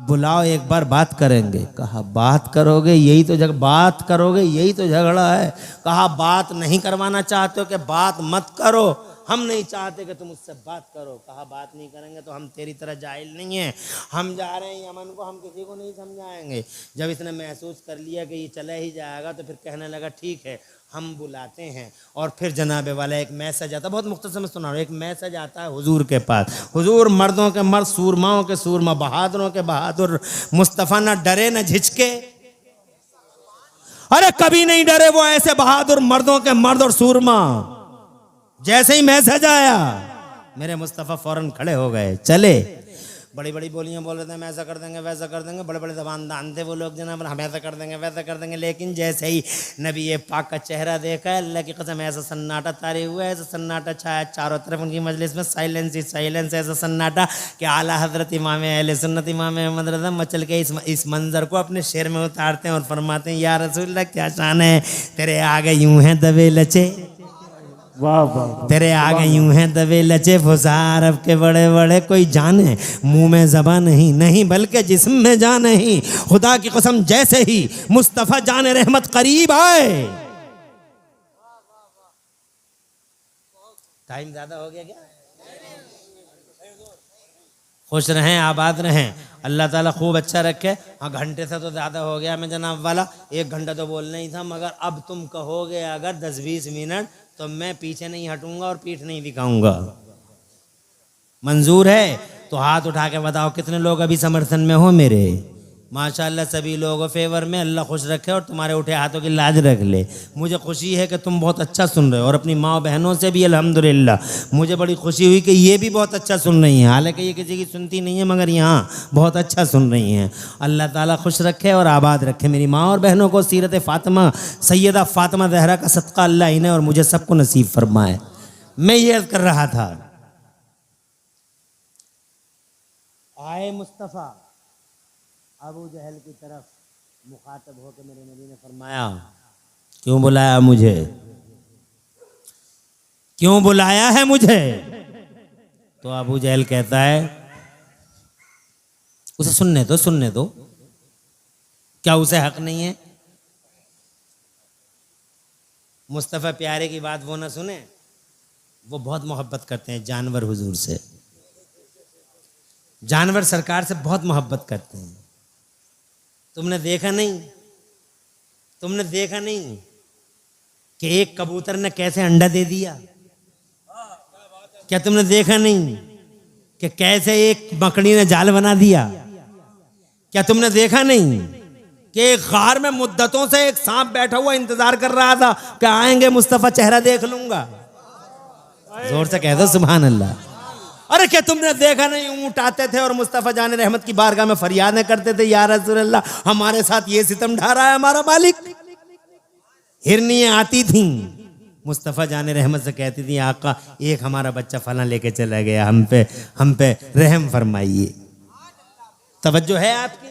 बुलाओ, एक बार बात करेंगे। कहा बात करोगे, यही तो बात करोगे, यही तो झगड़ा है। कहा बात नहीं करवाना चाहते हो कि बात मत करो, हम नहीं चाहते कि तुम उससे बात करो। कहा बात नहीं करेंगे तो हम तेरी तरह जाहिल नहीं हैं, हम जा रहे हैं यमन को, हम किसी को नहीं समझाएंगे। जब इसने महसूस कर लिया कि ये चला ही जाएगा, तो फिर कहने लगा ठीक है हम बुलाते हैं। और फिर जनाब वाला एक मैसेज आता, बहुत मुख्तसर में सुना रहा हूं, एक मैसेज आता है हुजूर के पास। हुजूर मर्दों के मर्द, सूरमाओं के सूरमा, बहादुरों के बहादुर। मुस्तफ़ा ना डरे ना झिझके, अरे कभी नहीं डरे वो ऐसे बहादुर मर्दों के मर्द और सूरमा। जैसे ही मैसेज आया, मेरे मुस्तफ़ा फौरन खड़े हो गए, चले। बड़ी बड़ी बोलियां बोल रहे थे, हम ऐसा कर देंगे वैसा कर देंगे, बड़े बड़े जबान दान थे वो लोग जनाब, हम ऐसा कर देंगे वैसा कर देंगे। लेकिन जैसे ही नबी ये पाक का चेहरा देखा है, अल्लाह की कसम ऐसा सन्नाटा तारी हुआ, ऐसा सन्नाटा छाया चारों तरफ उनकी मजलिस में, साइलेंस ही साइलेंस, ऐसा सन्नाटा कि आला हजरत इमाम अहले सुन्नत इमाम अहमद रज़ा मचल के इस मंजर को अपने शेर में उतारते हैं और फरमाते हैं, या रसूलल्लाह क्या शान है, तेरे आगे यूं हैं दबे लचे, वाह वाह तेरे आगे यूं हैं दबे लचे, फुसार अरब के बड़े बड़े, कोई जाने मुंह में ज़बां नहीं, नहीं बल्कि जिस्म में जान नहीं। खुदा की कसम जैसे ही मुस्तफ़ा जान रहमत करीब आए, टाइम ज़्यादा हो गया क्या? खुश रहें, आबाद रहें, अल्लाह ताला खूब अच्छा रखे। हाँ घंटे से तो ज़्यादा हो गया मैं जनाब वाला, 1 घंटा तो बोलना ही था, मगर अब तुम कहोगे अगर 10-20 मिनट तो मैं पीछे नहीं हटूंगा और पीठ नहीं दिखाऊंगा। मंजूर है तो हाथ उठा के बताओ कितने लोग अभी समर्थन में हो मेरे। माशाअल्लाह सभी लोगों फेवर में, अल्लाह खुश रखे और तुम्हारे उठे हाथों की लाज रख ले। मुझे खुशी है कि तुम बहुत अच्छा सुन रहे हो और अपनी माँ बहनों से भी अल्हम्दुलिल्लाह मुझे बड़ी खुशी हुई कि ये भी बहुत अच्छा सुन रही हैं। हालांकि ये किसी की सुनती नहीं है मगर यहाँ बहुत अच्छा सुन रही हैं। अल्लाह ताला खुश रखे और आबाद रखे मेरी माँ और बहनों को। सीरत फ़ातिमा सैयदा फ़ातिमा ज़हरा का सदका अल्लाह इन्हें और मुझे सबको नसीब फरमाए। मैं ये अर्ज़ कर रहा था, आए मुस्तफ़ा अबू जहल की तरफ मुखातब होकर मेरे नबी ने फरमाया, क्यों बुलाया मुझे, क्यों बुलाया है मुझे? तो अबू जहल कहता है, उसे सुनने दो, सुनने दो, क्या उसे हक नहीं है? मुस्तफ़ा प्यारे की बात वो ना सुने, वो बहुत मोहब्बत करते हैं जानवर हुजूर से, जानवर सरकार से बहुत मोहब्बत करते हैं। तुमने देखा नहीं, तुमने देखा नहीं कि एक कबूतर ने कैसे अंडा दे दिया? क्या तुमने देखा नहीं कि कैसे एक मकड़ी ने जाल बना दिया? क्या तुमने देखा नहीं कि एक गार में मुद्दतों से एक सांप बैठा हुआ इंतजार कर रहा था कि आएंगे मुस्तफ़ा चेहरा देख लूंगा? जोर से कह दो सुभान अल्लाह। अरे क्या तुमने देखा नहीं, ऊंट आते थे और मुस्तफ़ा जान रहमत की बारगाह में फरियादें करते थे, या रसूल अल्लाह हमारे साथ ये सितम ढा रहा है हमारा मालिक। हिरनियाँ आती थीं, मुस्तफ़ा जान रहमत से कहती थी, आका एक हमारा बच्चा फला लेके चला गया, हम पे रहम फरमाइए। तवज्जो है आपकी?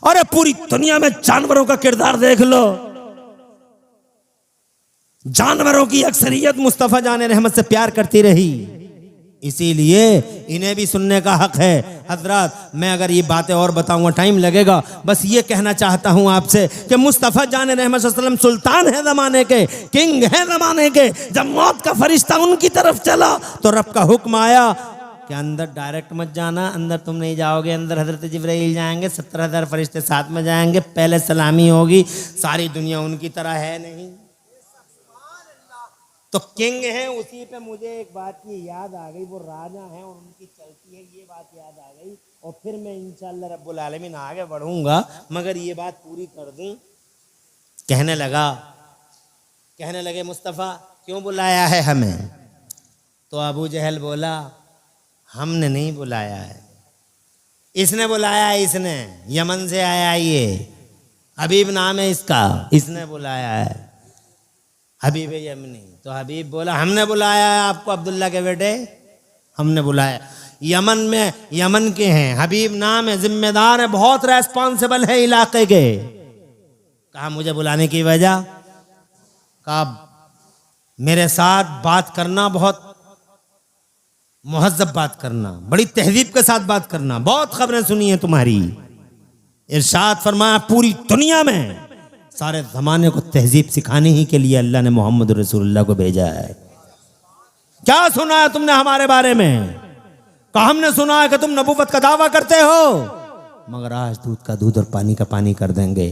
अरे पूरी दुनिया में जानवरों का किरदार देख लो, जानवरों की अक्सरियत मुस्तफ़ा जान रहमत से प्यार करती रही, इसीलिए इन्हें भी सुनने का हक है। हजरात मैं अगर ये बातें और बताऊंगा टाइम लगेगा, बस ये कहना चाहता हूं आपसे कि मुस्तफ़ा जान रहमत सल्लल्लाहु सुल्तान है ज़माने के, किंग है ज़माने के। जब मौत का फरिश्ता उनकी तरफ चला तो रब का हुक्म आया कि अंदर डायरेक्ट मत जाना, अंदर तुम नहीं जाओगे, अंदर हजरत जिब्राइल जाएंगे, 70,000 फरिश्ते साथ में जाएंगे, पहले सलामी होगी। सारी दुनिया उनकी तरह है नहीं, तो किंग है। उसी पे मुझे एक बात की याद आ गई, वो राजा हैं और उनकी चलती है, ये बात याद आ गई। और फिर मैं इंशाअल्लाह रब्बुल आलमीन आगे बढ़ूंगा, मगर ये बात पूरी कर दूं। कहने लगे मुस्तफ़ा क्यों बुलाया है हमें? तो अबू जहल बोला, हमने नहीं बुलाया है, इसने बुलाया है, इसने यमन से आया, ये हबीब नाम है इसका, इसने बुलाया है, हबीब यमनी। तो हबीब बोला, हमने बुलाया है आपको अब्दुल्ला के बेटे, हमने बुलाया। यमन में, यमन के हैं, हबीब नाम है, जिम्मेदार है, बहुत रेस्पॉन्सिबल है इलाके के। कहा मुझे बुलाने की वजह? कहा मेरे साथ बात करना, बहुत मुहज़्ज़ब बात करना, बड़ी तहजीब के साथ बात करना, बहुत खबरें सुनी हैं तुम्हारी। इरशाद फरमाया पूरी दुनिया में सारे ज़माने को तहजीब सिखाने ही के लिए अल्लाह ने मोहम्मद रसूलुल्लाह को भेजा है। क्या सुना है तुमने हमारे बारे में? कहा हमने सुना है कि तुम नबूवत का दावा करते हो, मगर आज दूध का दूध और पानी का पानी कर देंगे।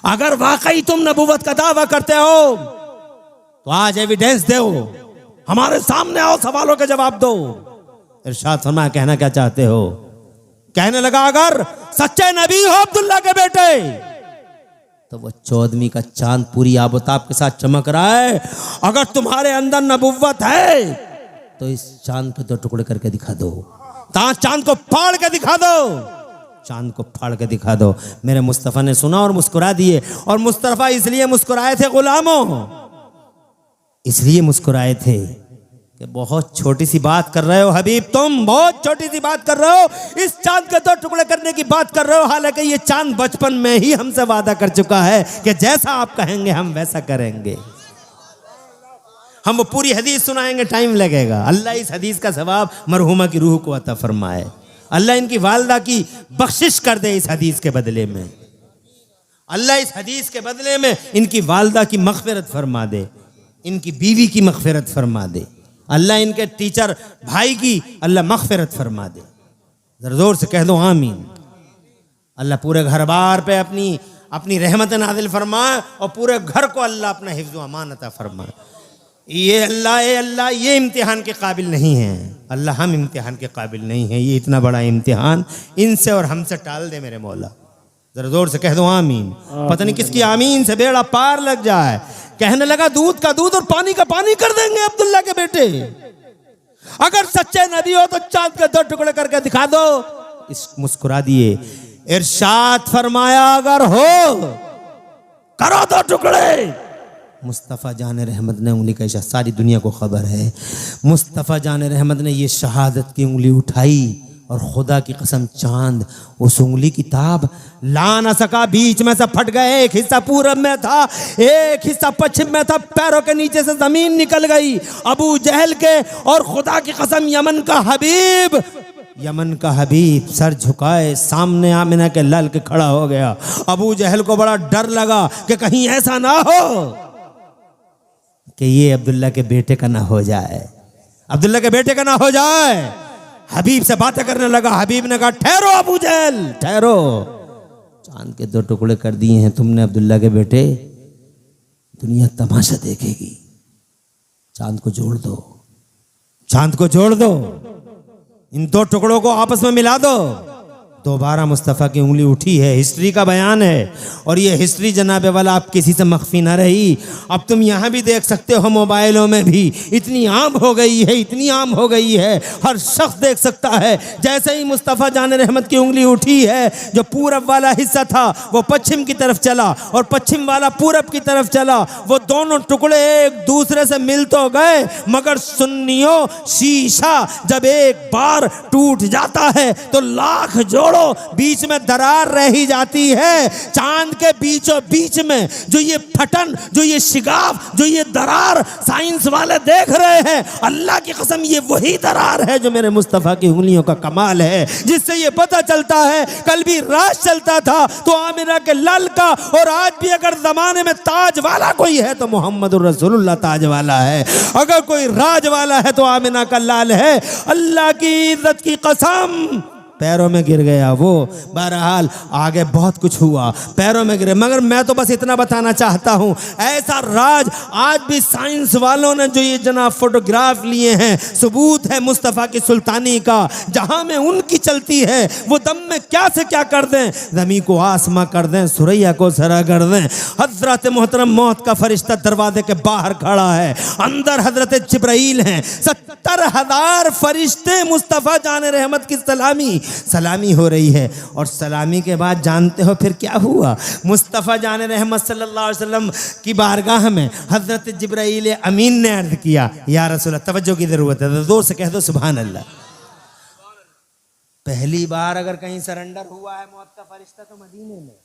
अगर वाकई तुम नबूवत का दावा करते हो तो आज एविडेंस दो, हमारे सामने आओ, सवालों के जवाब दो। इरशाद फरमाया कहना क्या चाहते हो? कहने लगा अगर सच्चे नबी हो अब्दुल्ला के बेटे तो वो 14वीं का चांद पूरी आबोताब के साथ चमक रहा है। अगर तुम्हारे अंदर नबुव्वत है तो इस चांद के 2 टुकड़े करके दिखा दो। चांद को फाड़ के दिखा दो, चांद को फाड़ के दिखा दो। मेरे मुस्तफ़ा ने सुना और मुस्कुरा दिए। और मुस्तफ़ा इसलिए मुस्कुराए थे गुलामों, इसलिए मुस्कुराए थे कि बहुत छोटी सी बात कर रहे हो हबीब, तुम बहुत छोटी सी बात कर रहे हो, इस चांद के 2 टुकड़े करने की बात कर रहे हो। हालांकि ये चांद बचपन में ही हमसे वादा कर चुका है कि जैसा आप कहेंगे हम वैसा करेंगे। हम वो पूरी हदीस सुनाएंगे, टाइम लगेगा। अल्लाह इस हदीस का सवाब मरहुमा की रूह को अता फरमाए। अल्लाह इनकी वालदा की बख्शिश कर दे इस हदीस के बदले में। अल्लाह इस हदीस के बदले में इनकी वालदा की मग़फ़िरत फरमा दे, इनकी बीवी की मग़फ़िरत फरमा दे। अल्लाह इनके टीचर भाई की अल्लाह मग़फ़िरत फरमा दे। ज़रा ज़ोर से कह दो आमीन। अल्लाह पूरे घर बार पे अपनी रहमत नाज़िल फरमाए और पूरे घर को अल्लाह अपना हिफ्ज़ व अमान अता फरमाए। ये अल्लाह ये इम्तिहान के काबिल नहीं है। अल्लाह हम इम्तिहान के काबिल नहीं है। ये इतना बड़ा इम्तिहान इनसे और हमसे टाल दे मेरे मौला। जरा जोर से कह दो आमीन। पता नहीं किसकी आमीन से बेड़ा पार लग जाए। कहने लगा दूध का दूध और पानी का पानी कर देंगे अब्दुल्ला के बेटे। अगर सच्चे नबी हो तो चांद के 2 टुकड़े करके दिखा दो। इस मुस्कुरा दिए। इरशाद फरमाया अगर हो करो 2 टुकड़े। मुस्तफ़ा जान रहमत ने उंगली का इशारा, सारी दुनिया को खबर है। मुस्तफ़ा जान रहमत ने ये शहादत की उंगली उठाई और खुदा की कसम चांद उस उंगली की ताब ला ना सका। बीच में से फट गए। एक हिस्सा पूरब में था, एक हिस्सा पश्चिम में था। पैरों के नीचे से जमीन निकल गई। अबू जहल के और खुदा की कसम यमन का हबीब सर झुकाए सामने आमिना के लाल के खड़ा हो गया। अबू जहल को बड़ा डर लगा कि कहीं ऐसा ना हो कि ये अब्दुल्ला के बेटे का ना हो जाए, अब्दुल्ला के बेटे का ना हो जाए। हबीब से बातें करने लगा। हबीब ने कहा ठहरो अबू जहल ठहरो, चांद के 2 टुकड़े कर दिए हैं तुमने अब्दुल्ला के बेटे, दुनिया तमाशा देखेगी। चांद को जोड़ दो, चांद को जोड़ दो, इन 2 टुकड़ों को आपस में मिला दो। दोबारा मुस्तफ़ा की उंगली उठी है। हिस्ट्री का बयान है और ये हिस्ट्री जनाबे वाला आप किसी से मख्फी ना रही। अब तुम यहाँ भी देख सकते हो, मोबाइलों में भी इतनी आम हो गई है, इतनी आम हो गई है, हर शख्स देख सकता है। जैसे ही मुस्तफ़ा जान रहमत की उंगली उठी है, जो पूरब वाला हिस्सा था वो पश्चिम की तरफ चला और पश्चिम वाला पूरब की तरफ चला। वो दोनों टुकड़े एक दूसरे से मिल तो गए, मगर सुन्नियों शीशा जब एक बार टूट जाता है तो लाख जोड़ बीच में दरार रह ही जाती है। चांद के बीचों बीच में जो ये फटन, जो ये शिगाफ, जो ये दरार साइंस वाले देख रहे हैं, अल्लाह की कसम ये वही दरार है जो मेरे मुस्तफ़ा की उंगलियों का कमाल है, जिससे ये पता चलता है कल भी राज चलता था तो आमिना के लाल का, और आज भी अगर जमाने में ताज वाला कोई है तो मोहम्मदुर रसूलुल्लाह ताज वाला है। अगर कोई राज वाला है तो आमिना का लाल है। अल्लाह की इज्जत की कसम पैरों में गिर गया वो। बहरहाल आगे बहुत कुछ हुआ, पैरों में गिरे, मगर मैं तो बस इतना बताना चाहता हूँ, ऐसा राज आज भी साइंस वालों ने जो ये जनाब फोटोग्राफ लिए हैं, सबूत है मुस्तफ़ा की सुल्तानी का। जहाँ में उनकी चलती है वो दम में क्या से क्या कर दें, ज़मीन को आसमां कर दें, सुरैया को सरा कर दें। हज़रत मोहतरम मौत का फरिश्ता दरवाजे के बाहर खड़ा है, अंदर हज़रत जिब्राइल हैं। 70,000 फरिश्ते मुस्तफ़ा जान रहमत की सलामी हो रही है। और सलामी के बाद जानते हो फिर क्या हुआ? मुस्तफ़ा जान रहमत सल्लल्लाहु अलैहि वसल्लम की बारगाह में हज़रत जिब्राइल अमीन ने अर्ज़ किया, या रसूल अल्लाह, तवज्जो की ज़रूरत है, जोर से कह दो सुभान अल्लाह। पहली बार अगर कहीं सरेंडर हुआ है मौत का फरिश्ता तो मदीने में,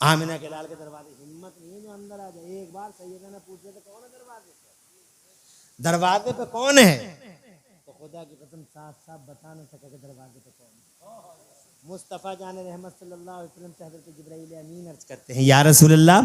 आमिना के लाल के दरवाजे। हिम्मत नहीं है जो अंदर आ जाए। एक बार सैयदा ने पूछे तो कौन है दरवाजे पे? दरवाजे पे कौन है? तो खुदा की कसम साफ साफ बता नहीं सके कि दरवाजे पे कौन है। मुस्तफ़ा जान रहमत सल्लल्लाहु अलैहि वसल्लम से हज़रत जिब्राइल अमीन अर्ज़ करते हैं, या रसूल अल्लाह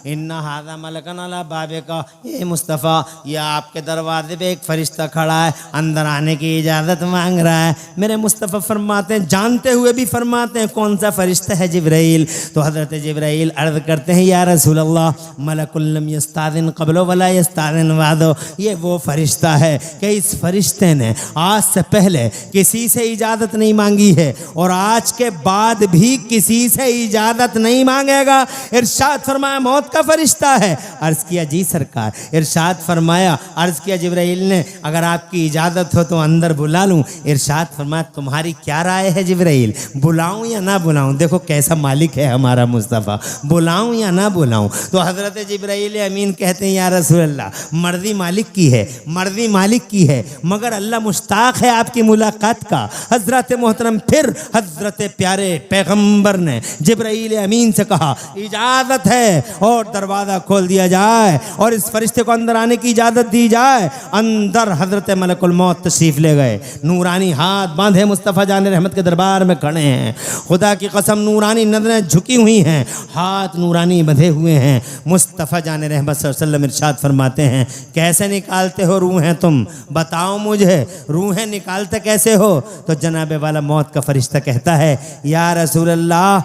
इन्ना हाज़ा मलकन अला बाबे का, ये मुस्तफ़ा ये आपके दरवाजे पे एक फ़रिश्ता खड़ा है, अंदर आने की इजाज़त मांग रहा है। मेरे मुस्तफ़ा फरमाते हैं, जानते हुए भी फरमाते हैं, कौन सा फ़रिश्ता है? जिब्राइल। तो हज़रत जिब्राइल अर्ज़ करते हैं, या रसूल अल्लाह मलकुल लम यस्ताज़िन क़ब्लो वला यस्ताज़िन बादो, ये वो फ़रिश्ता है कि इस फ़रिश्ते ने आज से पहले किसी से इजाज़त नहीं मांगी है और आज आज के बाद भी किसी से इजाजत नहीं मांगेगा। इरशाद फरमाया मौत का फरिश्ता है। अर्ज किया जी सरकार। इरशाद फरमाया, अर्ज किया जिब्राइल ने अगर आपकी इजाजत हो तो अंदर बुला लूं। इरशाद फरमाया तुम्हारी क्या राय है जिब्राइल, बुलाऊं या ना बुलाऊं? देखो कैसा मालिक है हमारा मुस्तफ़ा, बुलाऊं या ना बुलाऊं? तो हजरत जिब्राइल अमीन कहते हैं या रसूल अल्लाह, मर्जी मालिक की है, मर्जी मालिक की है, मगर अल्लाह मुश्ताक है आपकी मुलाकात का। हजरत मोहतरम फिर हजरत प्यारे पैगंबर ने जिब्राइल अमीन से कहा इजाजत है और दरवाज़ा खोल दिया जाए और इस फरिश्ते को अंदर आने की इजाज़त दी जाए। अंदर हजरत मलकुल मौत तशरीफ ले गए, नूरानी हाथ बांधे मुस्तफ़ा जान रहमत के दरबार में खड़े हैं। खुदा की कसम नूरानी नजरें झुकी हुई हैं, हाथ नूरानी बंधे हुए हैं। मुस्तफ़ा जान रहमत सल्लल्लाहु अलैहि वसल्लम इरशाद फरमाते हैं कैसे निकालते हो रूहें, तुम बताओ मुझे रूहें निकालते कैसे हो? तो जनाब वाला मौत का फरिश्ता कहता है या रसूल अल्लाह,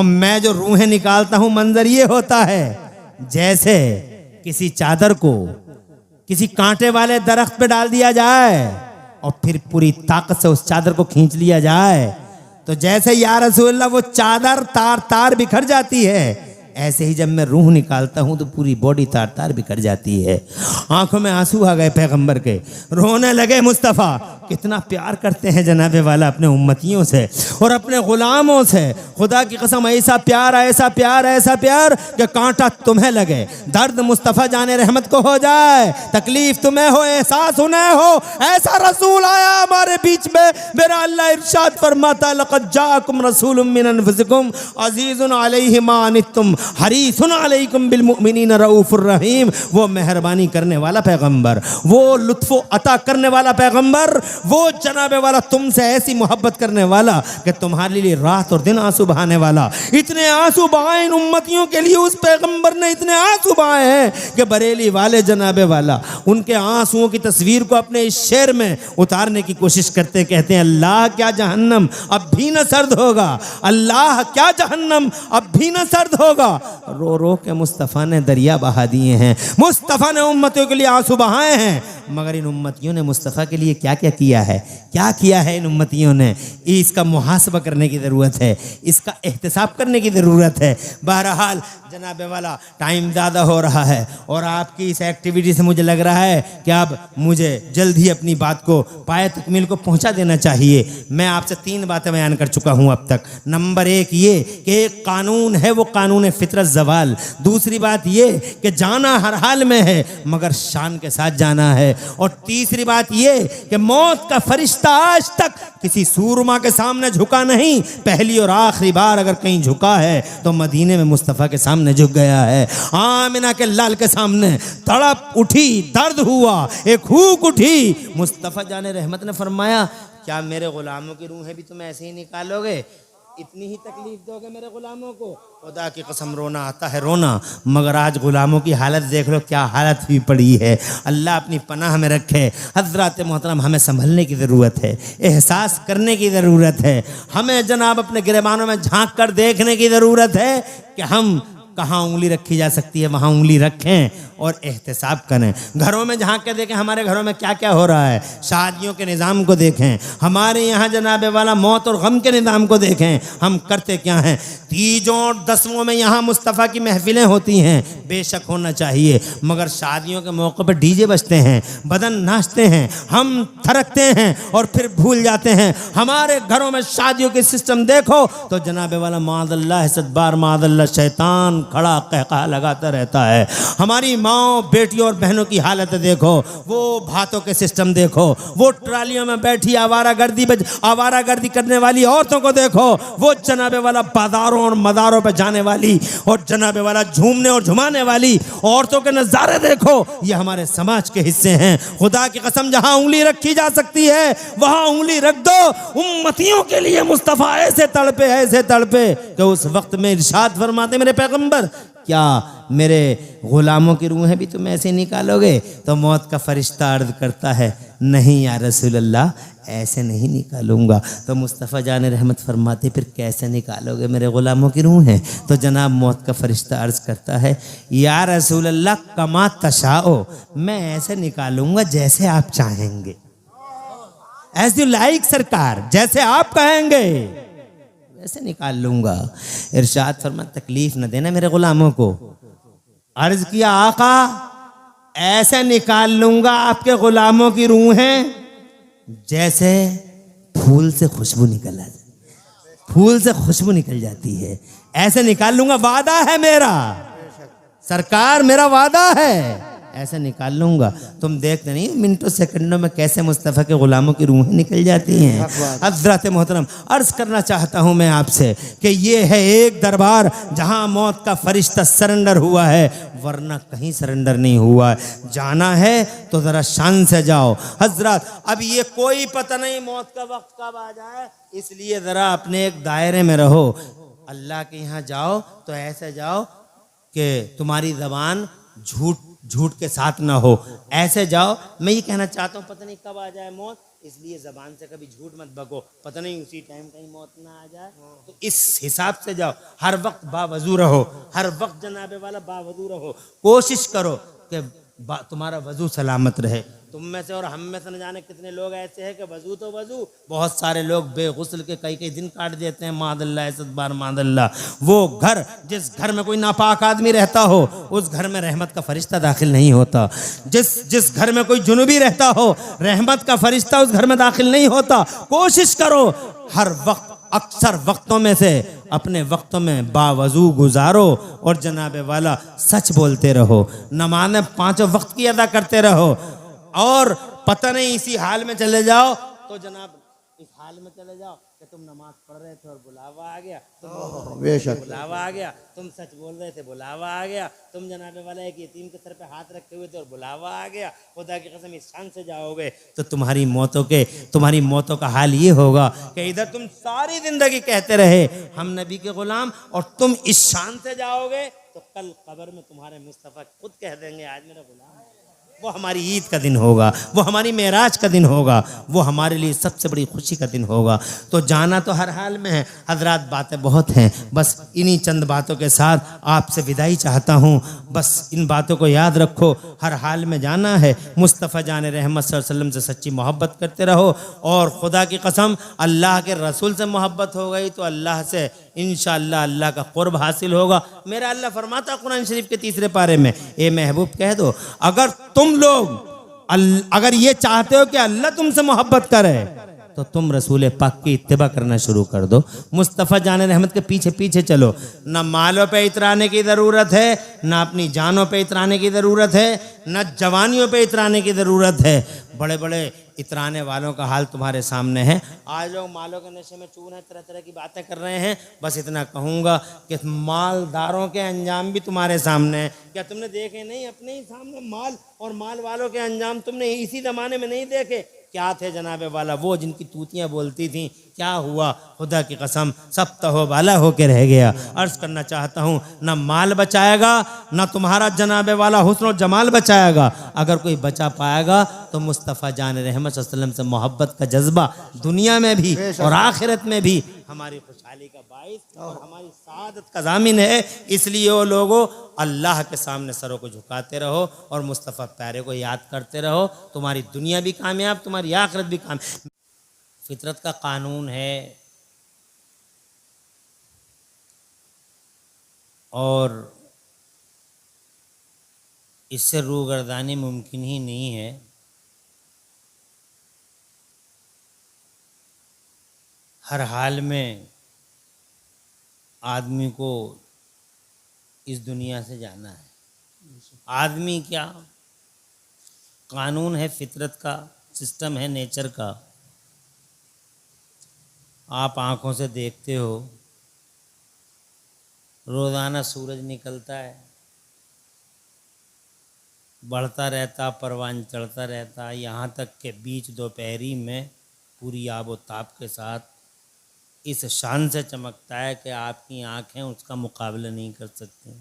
मैं जो रूहें निकालता हूँ मंजर ये होता है जैसे किसी चादर को किसी कांटे वाले दरख्त पे डाल दिया जाए और फिर पूरी ताकत से उस चादर को खींच लिया जाए, तो जैसे या रसूल अल्लाह वो चादर तार तार बिखर जाती है, ऐसे ही जब मैं रूह निकालता हूं तो पूरी बॉडी तार तार बिखर जाती है। आंखों में आंसू आ गए पैगंबर के, रोने लगे। मुस्तफ़ा कितना प्यार करते हैं जनाबे वाला अपने उम्मतियों से और अपने गुलामों से। खुदा की कसम ऐसा प्यार ऐसा प्यार ऐसा प्यार कि कांटा तुम्हें लगे, दर्द मुस्तफ़ा जाने रहमत को हो जाए, तकलीफ तुम्हें हो, एहसास उन्हें हो। ऐसा रसूल आया हमारे बीच में, मेरा अल्लाह इरशाद फरमाता लक़द जाअकुम रसूलुम मिन अनफुसिकुम अज़ीज़ुन अलैहि मा अनित्तुम हरीसुन अलैकुम बिल मुमिनीन रऊफुर रहीम। वो मेहरबानी करने वाला पैगंबर, वो लुत्फ़ो अता करने वाला पैगंबर, वो जनाबे वाला तुमसे ऐसी मोहब्बत करने वाला कि तुम्हारे लिए रात और दिन आंसू बहाने वाला। इतने आंसू बहाए इन उम्मतियों के लिए उस पैगंबर ने, इतने आंसू बहाए हैं कि बरेली वाले जनाबे वाला उनके आंसुओं की तस्वीर को अपने इस शेर में उतारने की कोशिश करते, कहते हैं अल्लाह क्या जहन्नम अब भी न सर्द होगा, अल्लाह क्या जहन्नम अब भी न सर्द होगा। रो रो के मुस्तफ़ा ने दरिया बहा दिए हैं, मुस्तफ़ा ने उम्मतियों के लिए आंसू बहाए हैं, मगर इन उम्मतियों ने मुस्तफ़ा के लिए क्या क्या किया है, क्या किया है इन उम्मतियों ने, इसका मुहासबा करने की ज़रूरत है, इसका एहतिसाब करने की ज़रूरत है। बहरहाल जनाबे वाला टाइम ज़्यादा हो रहा है और आपकी इस एक्टिविटी से मुझे लग रहा है कि अब मुझे जल्द ही अपनी बात को पाए तकमील को पहुंचा देना चाहिए। मैं आपसे 3 बातें बयान कर चुका हूं अब तक। नंबर 1 ये कि एक कानून है, वो कानून फितरत ज़वाल। दूसरी बात ये कि जाना हर हाल में है मगर शान के साथ जाना है। और तीसरी बात ये कि मौत का फरिश्ता आज तक किसी सूरमा के सामने झुका नहीं, पहली और आखिरी बार अगर कहीं झुका है तो मदीने में मुस्तफ़ा के सामने झुक गया है। आमिना के लाल के सामने तड़प उठी, दर्द हुआ, एक हूक उठी। मुस्तफ़ा जाने रहमत ने फरमाया क्या मेरे गुलामों की रूहें भी तुम ऐसे ही निकालोगे, इतनी ही तकलीफ दोगे मेरे गुलामों को? खुदा की कसम रोना आता है रोना, मगर आज गुलामों की हालत देख लो क्या हालत हुई पड़ी है। अल्लाह अपनी पनाह में रखे। हज़रात मोहतरम हमें संभलने की ज़रूरत है, एहसास करने की ज़रूरत है, हमें जनाब अपने गिरबानों में झांक कर देखने की ज़रूरत है कि हम कहाँ उंगली रखी जा सकती है वहाँ उंगली रखें और एहतिसाब करें। घरों में झांक के देखें हमारे घरों में क्या क्या हो रहा है, शादियों के निज़ाम को देखें, हमारे यहाँ जनाबे वाला मौत और गम के निज़ाम को देखें, हम करते क्या हैं। तीजों और दसवों में यहाँ मुस्तफ़ा की महफिलें होती हैं, बेशक होना चाहिए, मगर शादियों के मौक़े पर डीजे बजते हैं, बदन नाचते हैं, हम थरकते हैं और फिर भूल जाते हैं। हमारे घरों में शादियों के सिस्टम देखो तो जनाबे वाला मादल्ला सदबार मादल्ला शैतान खड़ा कहका लगाता रहता है। हमारी माओ बेटियों और बहनों की हालत देखो, वो भातों के सिस्टम देखो, वो ट्रालियों में बैठी आवारागर्दी करने वाली औरतों को देखो, वो जनाबे वाला बाजारों और मज़ारों पर जाने वाली और जनाबे वाला झूमने और झुमाने वाली औरतों के नज़ारे देखो। ये हमारे समाज के हिस्से हैं। खुदा की कसम जहां उंगली रखी जा सकती है वहां उंगली रख दो। उम्मतियों के लिए मुस्तफ़ा ऐसे तड़पे कि उस वक्त में इरशाद फरमाते मेरे पैगंबर क्या मेरे गुलामों की रूहें भी तुम ऐसे निकालोगे? तो मौत का फरिश्ता अर्ज़ करता है नहीं या रसूल अल्लाह, ऐसे नहीं निकालूंगा। तो मुस्तफ़ा जान रहमत फरमाते फिर कैसे निकालोगे मेरे गुलामों की रूहें? तो जनाब मौत का फरिश्ता अर्ज़ करता है या रसूल अल्लाह कमा तशाओ, मैं ऐसे निकालूंगा जैसे आप चाहेंगे, एज यू लाइक सरकार, जैसे आप कहेंगे। वैसे निकाल लूंगा। इरशाद फरमा तकलीफ न देना मेरे गुलामों को। अर्ज किया आका ऐसे निकाल लूंगा आपके गुलामों की रूहें जैसे फूल से खुशबू निकल जाती, फूल से खुशबू निकल जाती है, ऐसे निकाल लूंगा। वादा है मेरा सरकार, मेरा वादा है, ऐसे निकाल लूंगा। तुम देखते नहीं मिनटों सेकंडों में कैसे मुस्तफ़ा के गुलामों की रूहें निकल जाती हैं। हज़रत मोहतरम अर्ज करना चाहता हूं मैं आपसे कि ये है एक दरबार जहां मौत का फरिश्ता सरेंडर हुआ है, वरना कहीं सरेंडर नहीं हुआ। जाना है तो जरा शान से जाओ हजरत। अब ये कोई पता नहीं मौत का वक्त कब आ जाए, इसलिए जरा अपने एक दायरे में रहो। अल्लाह के यहाँ जाओ तो ऐसे जाओ कि तुम्हारी जबान झूठ के साथ ना हो, ऐसे जाओ। मैं ये कहना चाहता हूँ पता नहीं कब आ जाए मौत, इसलिए जबान से कभी झूठ मत बको, पता नहीं उसी टाइम कहीं मौत ना आ जाए। तो इस हिसाब से जाओ, हर वक्त बावजू रहो, हर वक्त जनाबे वाला बावजू रहो। कोशिश करो कि तुम्हारा वजू सलामत रहे। तुम में से और हम में से न जाने कितने लोग ऐसे हैं कि वजू तो वजू, बहुत सारे लोग बेगुस्ल के कई कई दिन काट देते हैं। मादल्ला ऐसद बार मादल्ला। वो घर जिस घर में कोई नापाक आदमी रहता हो उस घर में रहमत का फरिश्ता दाखिल नहीं होता। जिस घर में कोई जुनूबी रहता हो रहमत का फरिश्ता उस घर में दाखिल नहीं होता। कोशिश करो हर वक्त अक्सर वक्तों में से अपने वक्तों में बावजू गुजारो और जनाबे वाला सच बोलते रहो। नमाज़ें पांचों वक्त की अदा करते रहो। और पता नहीं इसी हाल में चले जाओ तो जनाब इस हाल में चले जाओ कि तुम नमाज पढ़ रहे थे और बुलावा आ गया, बेशक बुलावा आ गया, तुम सच बोल रहे थे बुलावा आ गया, तुम जनाबे वाला एक यतीम के सर पे हाथ रखे हुए थे और बुलावा आ गया। खुदा की कसम इस शान से जाओगे तो तुम्हारी मौतों का हाल ये होगा कि इधर तुम सारी जिंदगी कहते रहे हम नबी के गुलाम, और तुम इस शान से जाओगे तो कल कब्र में तुम्हारे मुस्तफ़ा खुद कह देंगे आज मेरा गुलाम। वो हमारी ईद का दिन होगा, वो हमारी मेराज का दिन होगा, वो हमारे लिए सबसे बड़ी खुशी का दिन होगा। तो जाना तो हर हाल में है हजरात, बातें बहुत हैं, बस इन्हीं चंद बातों के साथ आपसे विदाई चाहता हूँ। बस इन बातों को याद रखो, हर हाल में जाना है। मुस्तफ़ा जान रहमत सल्लल्लाहु अलैहि वसल्लम से सच्ची मोहब्बत करते रहो, और खुदा की कसम अल्लाह के रसूल से मोहब्बत हो गई तो अल्लाह से इंशाअल्लाह अल्लाह का क़ुर्ब हासिल होगा। मेरा अल्लाह फरमाता कुरान शरीफ के 3 पारे में, ए महबूब कह दो अगर तुम लोग अगर ये चाहते हो कि अल्लाह तुमसे मोहब्बत करे तो तुम रसूल पाक की इत्तिबा करना शुरू कर दो। मुस्तफ़ा जान रहमत के पीछे पीछे चलो। ना मालों पे इतराने की ज़रूरत है, ना अपनी जानों पे इतराने की ज़रूरत है, ना जवानियों पे इतराने की ज़रूरत है। बड़े बड़े इतराने वालों का हाल तुम्हारे सामने है। आज लोग मालों के नशे में चूर हैं, तरह तरह की बातें कर रहे हैं। बस इतना कहूँगा कि मालदारों के अंजाम भी तुम्हारे सामने हैं। क्या तुमने देखे नहीं अपने ही सामने माल और माल वालों के अंजाम? तुमने इसी ज़माने में नहीं देखे? क्या थे जनाबे वाला वो जिनकी तूतियाँ बोलती थीं? क्या हुआ? खुदा की कसम सब तहो बाला होके रह गया। अर्ज़ करना चाहता हूँ ना माल बचाएगा ना तुम्हारा जनाबे वाला हुस्न और जमाल बचाएगा। अगर कोई बचा पाएगा तो मुस्तफ़ा जान रहमत सल्लल्लाहु अलैहि वसल्लम से मोहब्बत का जज्बा दुनिया में भी और आखिरत में भी हमारी खुशहाली का बाइस और हमारी सादत का ज़ामिन है। इसलिए वो लोगों अल्लाह के सामने सरों को झुकाते रहो और मुस्तफ़ा प्यारे को याद करते रहो। तुम्हारी दुनिया भी कामयाब, तुम्हारी आखिरत भी कामयाब। फितरत का कानून है और इससे रूगर्दानी मुमकिन ही नहीं है। हर हाल में आदमी को इस दुनिया से जाना है। आदमी क्या, कानून है फितरत का, सिस्टम है नेचर का। आप आँखों से देखते हो रोज़ाना सूरज निकलता है, बढ़ता रहता, परवान चढ़ता रहता, यहाँ तक कि बीच दोपहरी में पूरी आबो ताप के साथ इस शान से चमकता है कि आपकी आँखें उसका मुकाबला नहीं कर सकती।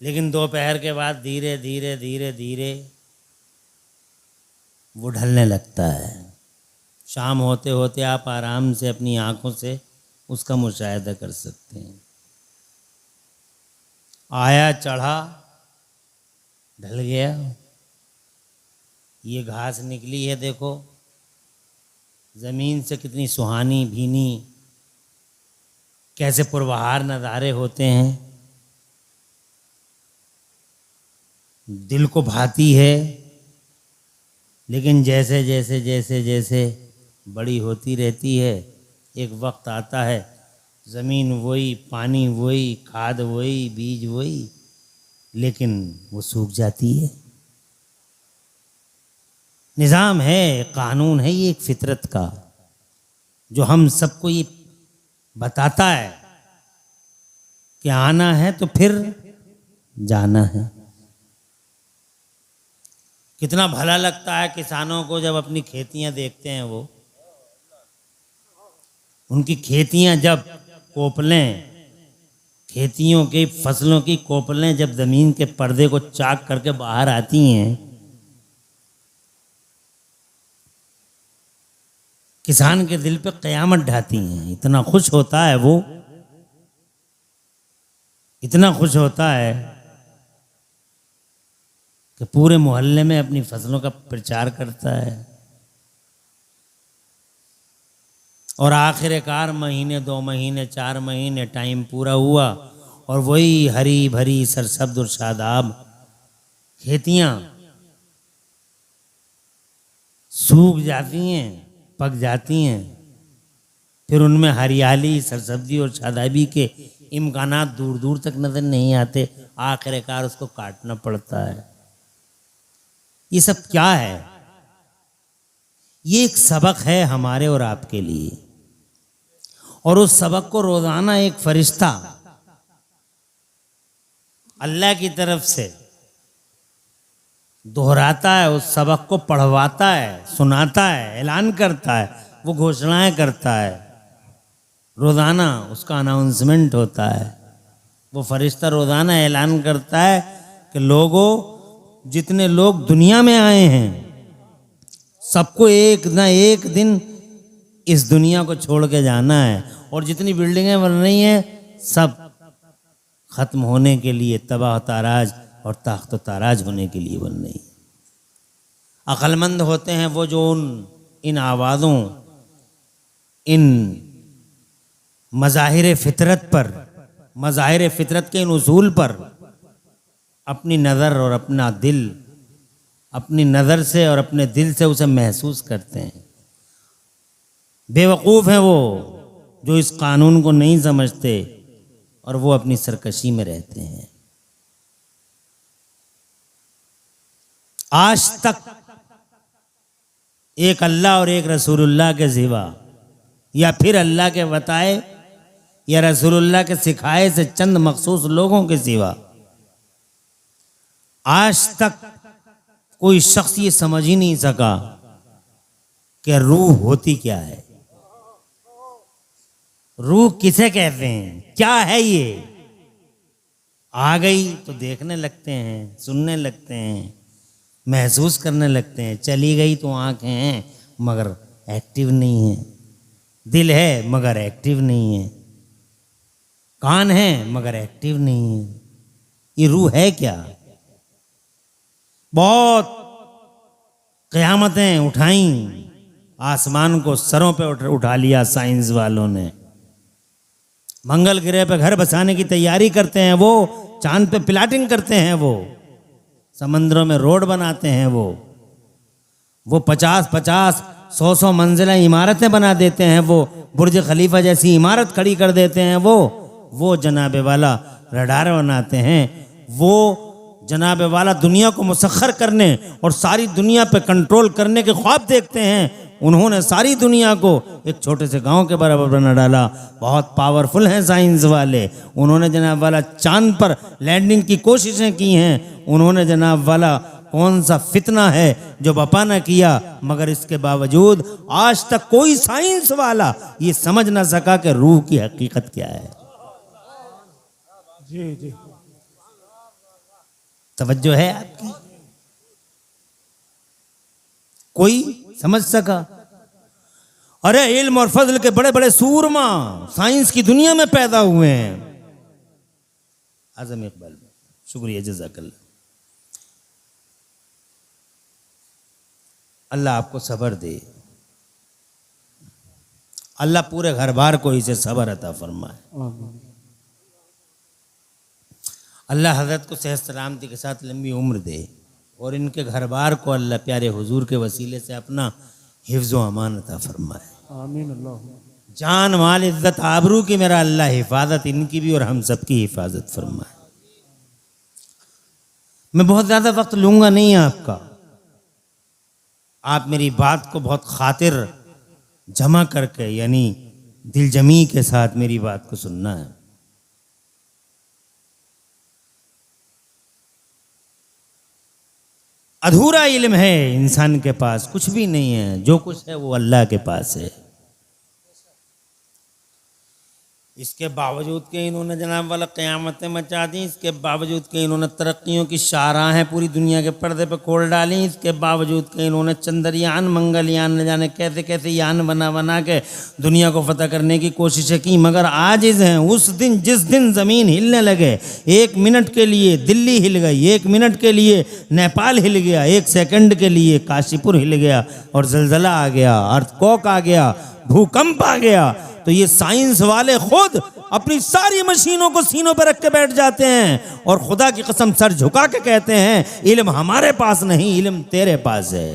लेकिन दोपहर के बाद धीरे धीरे धीरे धीरे वो ढलने लगता है। शाम होते होते आप आराम से अपनी आँखों से उसका मुशाहिदा कर सकते हैं। आया चढ़ा ढल गया। ये घास निकली है, देखो ज़मीन से कितनी सुहानी भीनी कैसे पुरबहार नज़ारे होते हैं, दिल को भाती है। लेकिन जैसे जैसे जैसे जैसे बड़ी होती रहती है, एक वक्त आता है ज़मीन वही, पानी वही, खाद वही, बीज वही, लेकिन वो सूख जाती है। निज़ाम है, कानून है ये एक फितरत का, जो हम सबको ये बताता है कि आना है तो फिर जाना है। कितना भला लगता है किसानों को जब अपनी खेतियां देखते हैं, वो उनकी खेतियां जब कोपलें, खेतियों की फसलों की कोपलें जब जमीन के पर्दे को चाक करके बाहर आती हैं, किसान के दिल पे कयामत ढाती हैं। इतना खुश होता है वो, इतना खुश होता है कि पूरे मोहल्ले में अपनी फसलों का प्रचार करता है। और आखिरकार महीने, 2 महीने, 4 महीने टाइम पूरा हुआ और वही हरी भरी सरसब्ज और शादाब खेतियां सूख जाती हैं, पक जाती हैं। फिर उनमें हरियाली, सरसब्जी और शादाबी के इम्कानात दूर दूर तक नजर नहीं आते। आखिरकार उसको काटना पड़ता है। ये सब क्या है? ये एक सबक है हमारे और आपके लिए, और उस सबक को रोजाना एक फरिश्ता अल्लाह की तरफ से दोहराता है, उस सबक को पढ़वाता है, सुनाता है, ऐलान करता है, वो घोषणाएं करता है। रोजाना उसका अनाउंसमेंट होता है। वो फरिश्ता रोजाना ऐलान करता है कि लोगों, जितने लोग दुनिया में आए हैं, सबको एक ना एक दिन इस दुनिया को छोड़ के जाना है। और जितनी बिल्डिंगें बन रही हैं सब खत्म होने के लिए, तबाह ताराज और ताख्त ताराज होने के लिए बन रही। अक्लमंद होते हैं वो जो इन आवाज़ों, इन मज़ाहिर फितरत पर, मज़ाहिर फितरत के इन उसूल पर अपनी नज़र और अपना दिल, अपनी नज़र से और अपने दिल से उसे महसूस करते हैं। बेवकूफ़ हैं वो जो इस कानून को नहीं समझते और वो अपनी सरकशी में रहते हैं। आज तक एक अल्लाह और एक रसूलुल्लाह के सिवा, या फिर अल्लाह के बताए या रसूलुल्लाह के सिखाए से चंद मखसूस लोगों के सिवा, आज तक कोई शख्स ये समझ ही नहीं सका कि रूह होती क्या है, रूह किसे कहते हैं, क्या है ये। आ गई तो देखने लगते हैं, सुनने लगते हैं, महसूस करने लगते हैं। चली गई तो आंखें हैं मगर एक्टिव नहीं है, दिल है मगर एक्टिव नहीं है, कान है मगर एक्टिव नहीं है। ये रूह है क्या? बहुत क़यामतें उठाई, आसमान को सरों पे उठा लिया साइंस वालों ने। मंगल ग्रह पे घर बसाने की तैयारी करते हैं वो, चांद पे प्लाटिंग करते हैं वो, समंदरों में रोड बनाते हैं वो 50-50, 100-100 मंजिला इमारतें बना देते हैं वो, बुर्ज खलीफा जैसी इमारत खड़ी कर देते हैं वो जनाबे वाला रडार बनाते हैं, वो जनाबे वाला दुनिया को मुसख्खर करने और सारी दुनिया पे कंट्रोल करने के ख्वाब देखते हैं। उन्होंने सारी दुनिया को एक छोटे से गांव के बराबर बना डाला। बहुत पावरफुल हैं साइंस वाले। उन्होंने जनाब वाला चांद पर लैंडिंग की कोशिशें की हैं। उन्होंने जनाब वाला कौन सा फितना है जो बपा न किया, मगर इसके बावजूद आज तक कोई साइंस वाला ये समझ ना सका कि रूह की हकीकत क्या है। जी जी, तवज्जो है आपकी? कोई समझ सका? अरे इल्म और फजल के बड़े बड़े सूरमा साइंस की दुनिया में पैदा हुए हैं। आजम इकबाल, शुक्रिया, जज़ाकल्लाह। अल्लाह आपको सब्र दे। अल्लाह पूरे घर बार को इसे सब्र अता फरमाए। आमीन। अल्लाह हजरत को सेहत सलामती के साथ लंबी उम्र दे और इनके घर बार को अल्लाह प्यारे हुजूर के वसीले से अपना हिफ्ज़ व अमान अता फरमाए। आमीन अल्लाह। जान माल इज्जत आबरू की मेरा अल्लाह हिफाजत इनकी भी और हम सब की हिफाजत फरमाए। मैं बहुत ज़्यादा वक्त लूँगा नहीं आपका, आप मेरी बात को बहुत खातिर जमा करके यानी दिलजमी के साथ मेरी बात को सुनना है। अधूरा इल्म है इंसान के पास, कुछ भी नहीं है, जो कुछ है वो अल्लाह के पास है। इसके बावजूद के इन्होंने जनाब वाला क़यामतें मचा दी, इसके बावजूद के इन्होंने तरक्कियों की शाहराहें पूरी दुनिया के पर्दे पे खोल डाली, इसके बावजूद के इन्होंने चंद्रयान मंगलयान न जाने कैसे कैसे यान बना बना के दुनिया को फतह करने की कोशिशें की, मगर आजिज़ हैं। उस दिन जिस दिन ज़मीन हिलने लगे, 1 मिनट के लिए दिल्ली हिल गई, 1 मिनट के लिए नेपाल हिल गया, 1 सेकंड के लिए काशीपुर हिल गया और ज़लज़ला आ गया, अर्थक्वेक आ गया, भूकंप आ गया, तो ये साइंस वाले खुद अपनी सारी मशीनों को सीनों पर रख के बैठ जाते हैं और खुदा की कसम सर झुका के कहते हैं इल्म हमारे पास नहीं, इल्म तेरे पास है।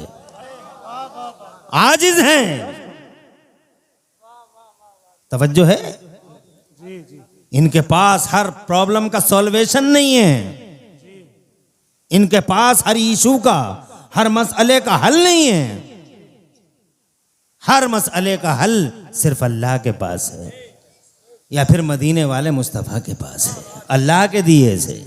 आजिज हैं, तवज्जो है, इनके पास हर प्रॉब्लम का सॉल्वेशन नहीं है, इनके पास हर इशू का, हर मसले का हल नहीं है। हर मसले का हल सिर्फ अल्लाह के पास है या फिर मदीने वाले मुस्तफ़ा के पास है, अल्लाह के दिए से।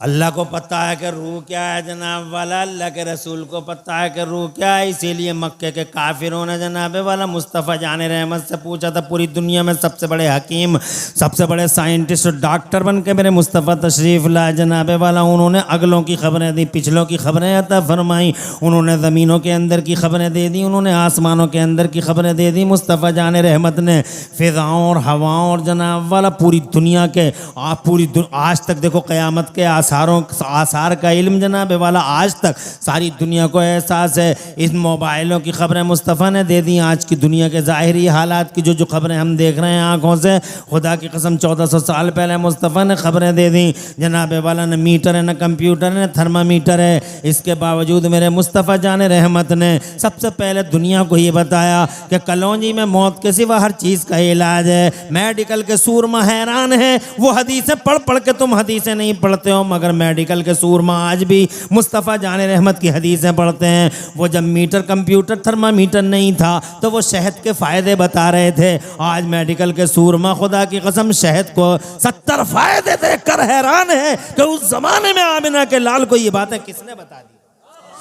अल्लाह को पता है कि रूह क्या है जनाब वाला, अल्लाह के रसूल को पता है कि रूह क्या है, इसीलिए मक्के के काफिरों ने जनाब वाला मुस्तफ़ा जाने रहमत से पूछा था, पूरी दुनिया में सबसे बड़े हकीम, सबसे बड़े साइंटिस्ट और डॉक्टर बन के मेरे मुस्तफ़ा तशरीफ़ लाए जनाब वाला। उन्होंने अगलों की खबरें दी, पिछलों की खबरें अता फरमाई, उन्होंने ज़मीनों के अंदर की खबरें दे दी, उन्होंने आसमानों के अंदर की खबरें दे दी। मुस्तफ़ा जाने रहमत ने फ़िज़ाओं और हवाओं और जनाब वाला पूरी दुनिया के आज तक देखो क़यामत के आसार का इल्म जनाब वाला आज तक सारी दुनिया को एहसास है। इन मोबाइलों की खबरें मुस्तफ़ा ने दे दी, आज की दुनिया के ज़ाहिरी हालात की जो खबरें हम देख रहे हैं आँखों से, खुदा की कसम 1400 साल पहले मुस्तफ़ा ने खबरें दे दी जनाब वाला। न मीटर है, न कंप्यूटर है, न थर्मामीटर है, इसके बावजूद मेरे मुस्तफ़ा जाने रहमत ने सबसे पहले दुनिया को ये बताया कि कलौंजी में मौत के सिवा हर चीज़ का इलाज है। मेडिकल के सूरमा हैरान है, वो हदीसें पढ़ पढ़ के तुम हदीसें नहीं पढ़ते हो, मगर मेडिकल के सूरमा आज भी मुस्तफ़ा जाने रहमत की हदीसें पढ़ते हैं। वो जब मीटर कंप्यूटर थर्मामीटर नहीं था तो वो शहद के फ़ायदे बता रहे थे, आज मेडिकल के सूरमा खुदा की कसम शहद को 70 फ़ायदे देखकर हैरान है कि उस ज़माने में आमिना के लाल को ये बातें किसने बता दी।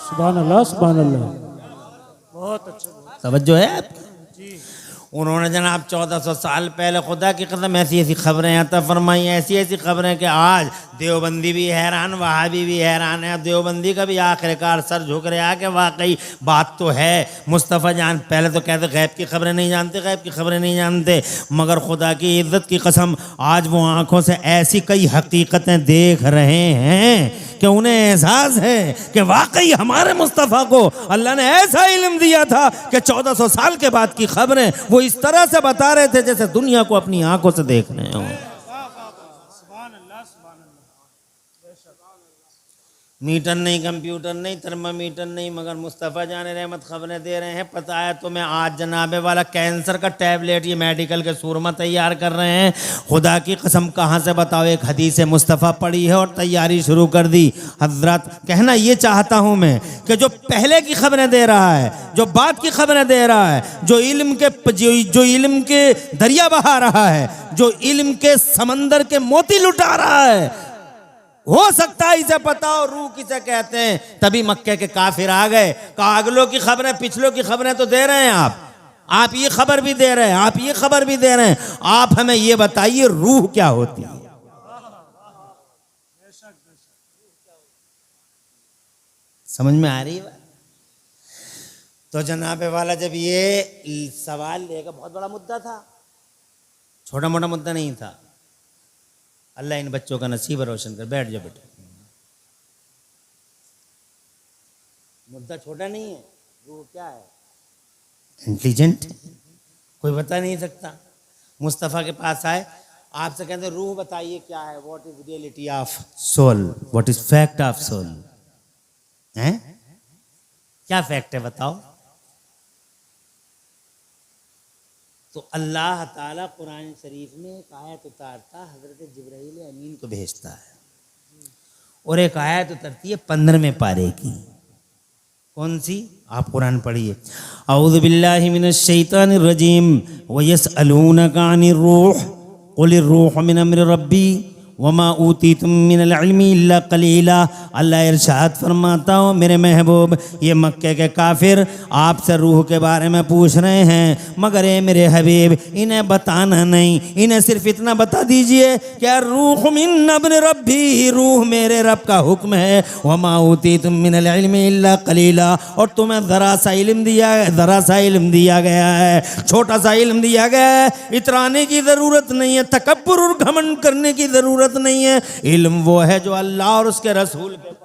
सुभान अल्लाह, सुभान अल्लाह। बहुत अच्छा, तवज्जो है आपकी। उन्होंने जनाब 1400 साल पहले खुदा की कसम ऐसी ऐसी खबरें अता फरमाई, ऐसी ऐसी खबरें कि आज देवबंदी भी हैरान, वहाबी भी हैरान है। देवबंदी का भी आखिरकार सर झुक रहा कि वाकई बात तो है। मुस्तफ़ा जान पहले तो कहते गैब की खबरें नहीं जानते, गैब की खबरें नहीं जानते, मगर खुदा की इज़्ज़त की कसम आज वो आँखों से ऐसी कई हकीकतें देख रहे हैं कि उन्हें एहसास है कि वाकई हमारे मुस्तफ़ा को अल्लाह ने ऐसा इल्म दिया था कि 1400 साल के बाद की खबरें वो इस तरह से बता रहे थे जैसे दुनिया को अपनी आंखों से देख रहे हो। मीटर नहीं, कंप्यूटर नहीं, थर्मामीटर नहीं, मगर मुस्तफ़ा जाने रहमत खबरें दे रहे हैं। पता है तुम्हें आज जनाबे वाला कैंसर का टैबलेट ये मेडिकल के सूरमा तैयार कर रहे हैं। खुदा की कसम कहाँ से बताओ, एक हदीस मुस्तफ़ा पढ़ी है और तैयारी शुरू कर दी। हजरत कहना ये चाहता हूँ मैं कि जो पहले की खबरें दे रहा है, जो बाद की खबरें दे रहा है, जो इल्म के दरिया बहा रहा है, जो इल्म के समंदर के मोती लुटा रहा है, हो सकता है इसे पता हो रूह किसे कहते हैं। तभी मक्के के काफिर आ गए, कहा अगलों की खबरें पिछलों की खबरें तो दे रहे हैं आप ये खबर भी दे रहे हैं, आप ये खबर भी दे रहे हैं, आप हमें ये बताइए रूह क्या होती है। समझ में आ रही है? तो जनाबे वाला जब ये सवाल लेगा, बहुत बड़ा मुद्दा था, छोटा मोटा मुद्दा नहीं था। अल्लाह इन बच्चों का नसीब रोशन कर। बैठ जाओ बेटे, मुद्दा छोटा नहीं है। रूह क्या है? इंटेलिजेंट है, कोई बता नहीं सकता। मुस्तफ़ा के पास आए, आपसे कहते रूह बताइए क्या है, what is reality of soul, what is fact of soul, हैं क्या फैक्ट है बताओ। तो अल्लाह ताला कुरान शरीफ में एक आयत उतारता, हजरत जिब्राइल अमीन को भेजता है और एक आयत उतरती है 15वें पारे की। कौन सी? आप कुरान पढ़िए। औज़ु बिल्लाहि मिनश शैतानिर रजीम व यसअलूनका अनिर रूह क़ुलिर रूह मिन अम्रि रब्बी वमा ऊतीतुम मिनल इल्मि इल्ला क़लीला। अल्लाह इरशाद फरमाता हो मेरे महबूब, ये मक्के के काफिर आपसे रूह के बारे में पूछ रहे हैं, मगर ए मेरे हबीब इन्हें बताना नहीं, इन्हें सिर्फ इतना बता दीजिए क्या रूह मिन अम्रि रब्बी, रूह मेरे रब का हुक्म है, वमा ऊतीतुम मिनल इल्मि इल्ला क़लीला, और तुम्हें ज़रा सा इल्म दिया है, ज़रा सा इल्म दिया गया है, छोटा सा इल्म दिया गया है। इतराने की ज़रूरत नहीं है, तकब्बुर और घमंड करने की ज़रूरत नहीं है। इल्म वो है जो अल्लाह और उसके रसूल के पास।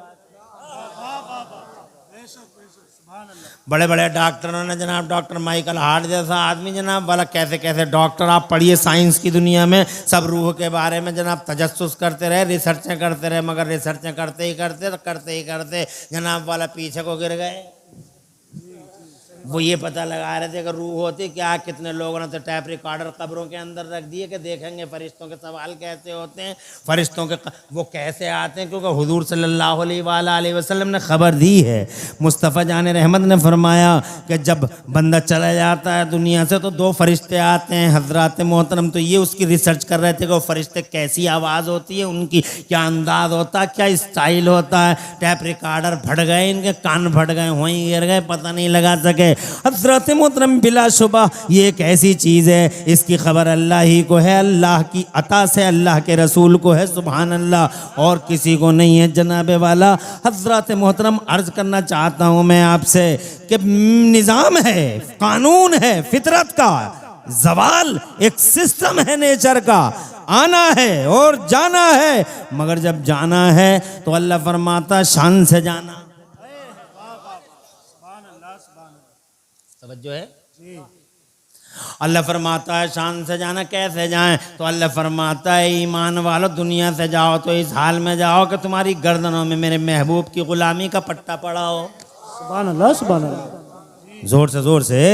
बड़े बड़े डॉक्टरों ने जनाब, डॉक्टर माइकल हार्ट जैसा आदमी जनाब वाला, कैसे कैसे डॉक्टर आप पढ़िए साइंस की दुनिया में, सब रूह के बारे में जनाब तजस्सुस करते रहे, रिसर्चें करते रहे, मगर रिसर्चें करते ही करते जनाब वाला पीछे को गिर गए। वो ये पता लगा रहे थे कि रूह होती क्या, कितने लोगों ने तो टैप रिकॉर्डर कब्रों के अंदर रख दिए कि देखेंगे फरिश्तों के सवाल कैसे होते हैं, फरिश्तों के वो कैसे आते हैं, क्योंकि हुजूर सल्लल्लाहु अलैहि वसल्लम ने खबर दी है। मुस्तफ़ा जान रहमत ने फरमाया कि जब बंदा चला जाता है दुनिया से तो 2 फरिश्ते आते हैं। हजरत मोहतरम तो ये उसकी रिसर्च कर रहे थे कि वो फरिश्ते कैसी आवाज़ होती है, उनकी क्या अंदाज होता है, क्या स्टाइल होता है। टैप रिकॉर्डर फट गए, इनके कान फट गए, वहीं गिर गए, पता नहीं लगा सके। हज़रत मोहतरम बिलाशुबा ये एक ऐसी चीज़ है, इसकी खबर अल्लाह ही को है, अल्लाह की अता से अल्लाह के रसूल को है, सुभान अल्लाह, और किसी को नहीं है जनाबे वाला। हज़रत मोहतरम अर्ज़ करना चाहता हूँ मैं आपसे कि निज़ाम है, कानून है फितरत का, जवाल एक सिस्टम है नेचर का, आना है और जाना है, मगर जब जाना है तो अल्लाह फरमाता शान से जाना। समझो है, अल्लाह फरमाता है शान से जाना। कैसे जाएं? तो अल्लाह फरमाता है ईमान वालों दुनिया से जाओ तो इस हाल में जाओ कि तुम्हारी गर्दनों में मेरे महबूब की गुलामी का पट्टा पड़ा हो। सुभान अल्लाह, सुभान अल्लाह। जोर से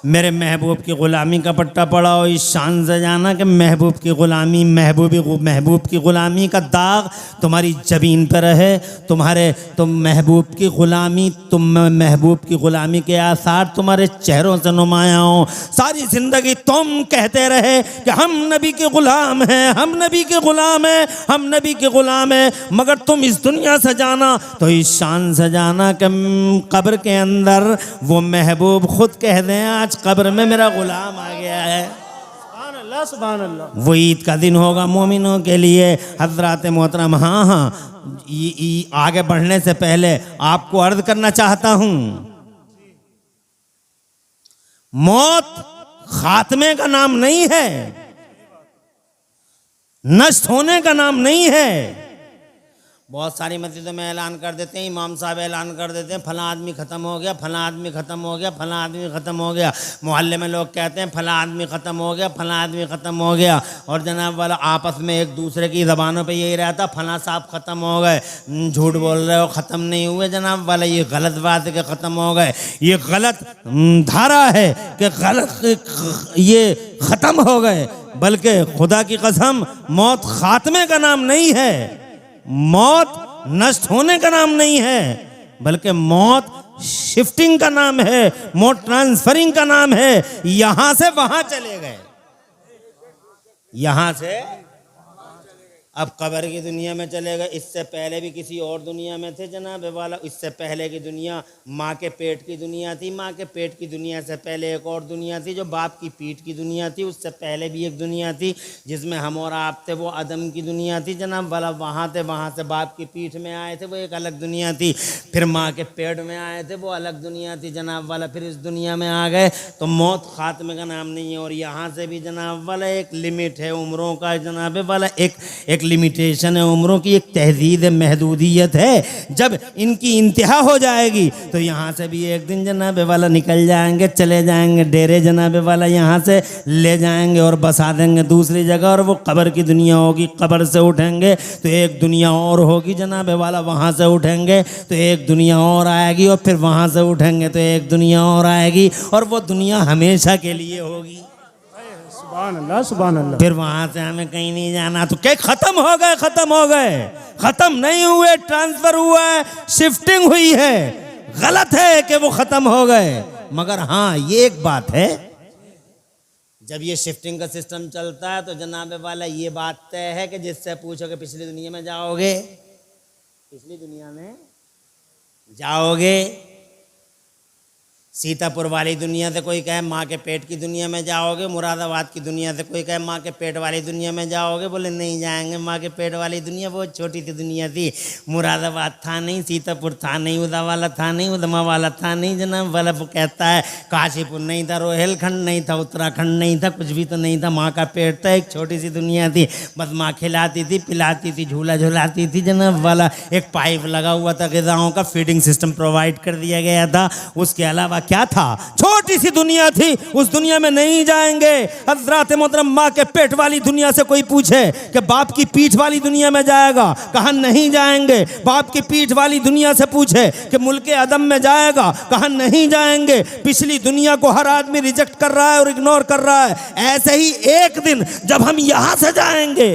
मेरे महबूब की ग़ुलामी का पट्टा पड़ा हो। इस शान से जाना कि महबूब की ग़ुलामी, महबूब की ग़ुलामी का दाग तुम्हारी जबीन पर रहे, तुम महबूब की ग़ुलामी, तुम महबूब की ग़ुलामी के आसार तुम्हारे चेहरों से नुमाया हो। सारी ज़िंदगी तुम कहते रहे कि हम नबी के ग़ुलाम हैं, हम नबी के ग़ुलाम हैं, हम नबी के ग़ुलाम हैं, मगर तुम इस दुनिया से जाना तो इस शान से जाना कि कब्र के अंदर वो महबूब खुद कह दें आज कब्र में मेरा गुलाम आ गया है। सुभान अल्लाह, सुभान अल्लाह। वो ईद का दिन होगा मोमिनों के लिए। हजरत मोहतरम, हाँ, आगे बढ़ने से पहले आपको अर्ज करना चाहता हूं, मौत खात्मे का नाम नहीं है, नष्ट होने का नाम नहीं है। बहुत सारी मस्जिदों में ऐलान कर देते हैं, इमाम साहब ऐलान कर देते हैं फला आदमी ख़त्म हो गया, फला आदमी ख़त्म हो गया, फला आदमी ख़त्म हो गया। मोहल्ले में लोग कहते हैं फला आदमी ख़त्म हो गया, फला आदमी ख़त्म हो गया, और जनाब वाला आपस में एक दूसरे की ज़बानों पे यही रहता फला साहब ख़त्म हो गए। झूठ बोल रहे हो, ख़त्म नहीं हुए जनाब वाला, ये गलत बात है कि ख़त्म हो गए। ये गलत धारा है कि गलत ये ख़त्म हो गए, बल्कि खुदा की कसम मौत खात्मे का नाम नहीं है, मौत नष्ट होने का नाम नहीं है, बल्कि मौत शिफ्टिंग का नाम है, मौत ट्रांसफरिंग का नाम है। यहां से वहां चले गए, यहां से अब कब्र की दुनिया में चले गए। इससे पहले भी किसी और दुनिया में थे जनाब वाला। इससे पहले की दुनिया माँ के पेट की दुनिया थी, माँ के पेट की दुनिया से पहले एक और दुनिया थी जो बाप की पीठ की दुनिया थी। उससे पहले भी एक दुनिया थी जिसमें हम और आप थे, वो अदम की दुनिया थी जनाब वाला। वहाँ थे, वहाँ से बाप की पीठ में आए थे, वो एक अलग दुनिया थी। फिर माँ के पेट में आए थे, वो अलग दुनिया थी जनाब वाला। फिर इस दुनिया में आ गए तो मौत खात्मे का नाम नहीं है। और यहाँ से भी जनाब वाला एक लिमिट है उम्रों का जनाब वाला, एक लिमिटेशन है उम्रों की, एक तहदीद है, महदूदियत है। जब इनकी इंतहा हो जाएगी तो यहाँ से भी एक दिन जनाबे वाला निकल जाएंगे, चले जाएंगे डेरे, जनाबे वाला यहाँ से ले जाएंगे और बसा देंगे दूसरी जगह, और वो कब्र की दुनिया होगी। कब्र से उठेंगे तो एक दुनिया और होगी जनाबे वाला, वहाँ से उठेंगे तो एक दुनिया और आएगी, और फिर वहाँ से उठेंगे तो एक दुनिया और आएगी, और वो दुनिया हमेशा के लिए होगी। सुभान अल्लाह, सुभान अल्लाह। फिर वहां से हमें कहीं नहीं जाना। तो क्या खत्म हो गए? खत्म हो गए? खत्म नहीं हुए, ट्रांसफर हुआ है, शिफ्टिंग हुई है। गलत है कि वो खत्म हो गए, मगर हाँ ये एक बात है, जब ये शिफ्टिंग का सिस्टम चलता है तो जनाबे वाला ये बात तय है कि जिससे पूछोगे पिछली दुनिया में जाओगे, पिछली दुनिया में जाओगे। सीतापुर वाली दुनिया से कोई कहे माँ के पेट की दुनिया में जाओगे, मुरादाबाद की दुनिया से कोई कहे माँ के पेट वाली दुनिया में जाओगे, बोले नहीं जाएंगे, माँ के पेट वाली दुनिया बहुत छोटी सी दुनिया थी, मुरादाबाद था नहीं, सीतापुर था नहीं, उदा वाला था नहीं, उदमा वाला था नहीं जनाब वाला। वो कहता है काशीपुर नहीं था, रोहेलखंड नहीं था, उत्तराखंड नहीं था, कुछ भी तो नहीं था, माँ का पेट था, एक छोटी सी दुनिया थी, बस माँ खिलाती थी, पिलाती थी, झूला झुलाती थी जनाब वाला। एक पाइप लगा हुआ था, ग़िज़ाओं का फीडिंग सिस्टम प्रोवाइड कर दिया गया था। उसके अलावा क्या था? छोटी सी दुनिया थी, उस दुनिया में नहीं जाएंगे। हज़रात मोहतरम माँ के पेट वाली दुनिया से कोई पूछे कि बाप की पीठ वाली दुनिया में जाएगा, कहा नहीं जाएंगे। बाप की पीठ वाली दुनिया से पूछे कि मुल्के अदम में जाएगा, कहा नहीं जाएंगे। पिछली दुनिया को हर आदमी रिजेक्ट कर रहा है और इग्नोर कर रहा है। ऐसे ही एक दिन जब हम यहां से जाएंगे,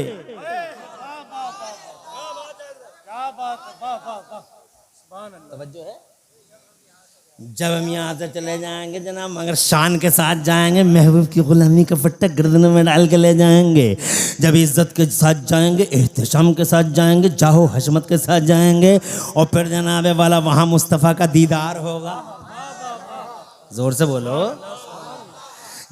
जब हम यहाँ से चले जाएंगे जनाब, मगर शान के साथ जाएंगे, महबूब की गुलामी का पट्टा गर्दनों में डाल के ले जाएंगे। जब इज्जत के साथ जाएंगे, एहतशाम के साथ जाएंगे, जाहो हशमत के साथ जाएंगे, और फिर जनाबे वाला वहाँ मुस्तफ़ा का दीदार होगा। जोर से बोलो।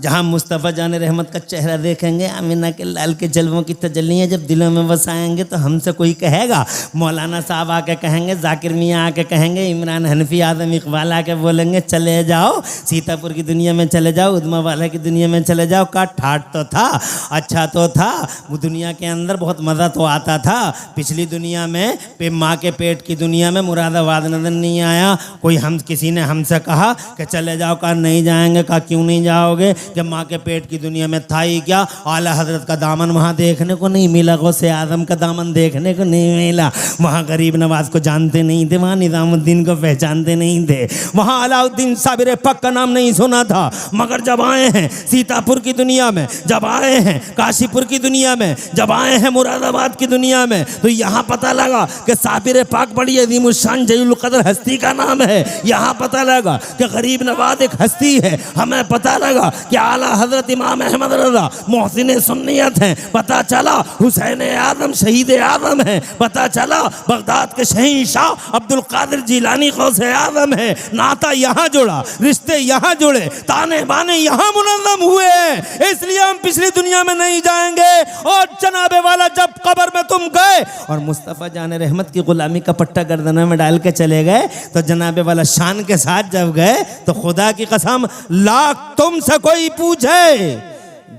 जहाँ मुस्तफ़ा जान रहमत का चेहरा देखेंगे, आमिना के लाल के जलवों की तजल्लियाँ जब दिलों में बसाएंगे, तो हमसे कोई कहेगा, मौलाना साहब आके कहेंगे, जाकिर मियाँ आके कहेंगे, इमरान हनफी, आदम इकबाल आके बोलेंगे चले जाओ सीतापुर की दुनिया में, चले जाओ उदमा वाला की दुनिया में चले जाओ। का ठाट तो था, अच्छा तो था, वो दुनिया के अंदर बहुत मज़ा तो आता था। पिछली दुनिया में माँ के पेट की दुनिया में मुरादाबाद नजर नहीं आया। कोई हम किसी ने हमसे कहा कि चले जाओ, कहा नहीं जाएंगे। कहा क्यों नहीं जाओगे? कि माँ के पेट की दुनिया में था ही क्या, आला हजरत का दामन वहाँ देखने को नहीं मिला, गौसे आजम का दामन देखने को नहीं मिला। वहाँ गरीब नवाज को जानते नहीं थे, वहाँ निज़ामुद्दीन को पहचानते नहीं थे, वहाँ अलाउद्दीन साबिर पक का नाम नहीं सुना था। मगर जब आए हैं सीतापुर की दुनिया में, जब आए हैं काशीपुर की दुनिया में, जब आए हैं मुरादाबाद की दुनिया में, तो यहाँ पता लगा कि साबिर पाक बड़ी अज़ीमुश्शान जलीलुल क़द्र हस्ती का नाम है। यहाँ पता लगा कि गरीब नवाज एक हस्ती है। हमें पता लगा कि आला हजरत इमाम अहमद रज़ा मोहसिन सुन्नियत हैं। पता चला हुसैन आदम शहीद आदम है। पता चला बगदाद के शहंशाह अब्दुल कादिर जिलानी गौसे आदम है। नाता यहाँ जुड़ा, रिश्ते यहाँ जुड़े, ताने बाने यहाँ मुनज़्ज़म हुए हैं। इसलिए हम पिछली दुनिया में नहीं जाएंगे। और जनाबे वाला जब कब्र में तुम गए और मुस्तफ़ा जान रहमत की गुलामी का पट्टा गर्दन में डाल के चले गए, तो जनाबे वाला शान के साथ जब गए, तो खुदा की कसम लाख तुमसे कोई पूछे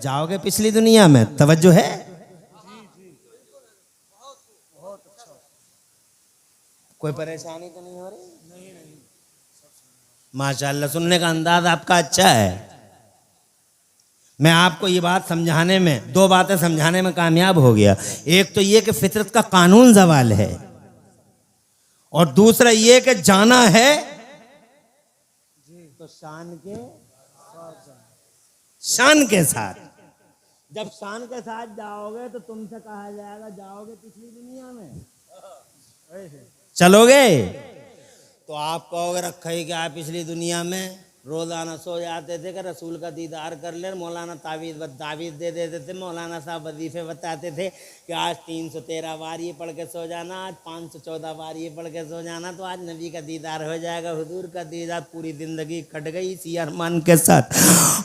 जाओगे पिछली दुनिया में? तवज्जो है? कोई परेशानी तो नहीं हो रही? माशाअल्लाह, सुनने का अंदाज आपका अच्छा है। मैं आपको ये बात समझाने में, दो बातें समझाने में कामयाब हो गया। एक तो ये कि फितरत का कानून ज़वाल है, और दूसरा ये कि जाना है तो शान के साथ। जब शान के साथ जाओगे तो तुमसे कहा जाएगा जाओगे पिछली दुनिया में, चलोगे? तो आप कहोगे रखा ही क्या पिछली दुनिया में? रोज़ाना सो जाते थे कि रसूल का दीदार कर ले। मौलाना तावीज़ दे देते थे। मौलाना साहब वजीफ़े बताते थे कि आज 313 बार ये पढ़ के सो जाना, आज 514 बार ये पढ़ के सो जाना, तो आज नबी का दीदार हो जाएगा, हुजूर का दीदार। पूरी ज़िंदगी कट गई इसी अरमान के साथ।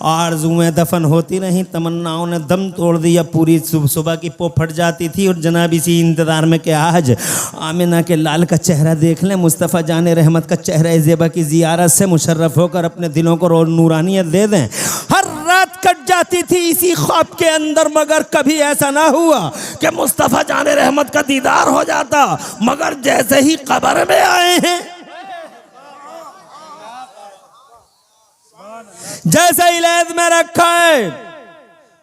आरज़ुएं दफन होती रहीं, तमन्नाओं ने दम तोड़ दिया। पूरी सुबह की पो फट जाती थी, और जनाब इसी इंतज़ार में कि आज आमिना के लाल का चेहरा देख लें, मुस्तफ़ा जान रहमत का चेहरा ज़ेबा की ज़ियारत से मुशर्रफ होकर अपने दिलों को नूरानियत दे दें। हर रात कट जाती थी इसी ख्वाब के अंदर, मगर कभी ऐसा ना हुआ कि मुस्तफ़ा जान रहमत का दीदार हो जाता। मगर जैसे ही कब्र में आए हैं, जैसे ही लैद में रखा है,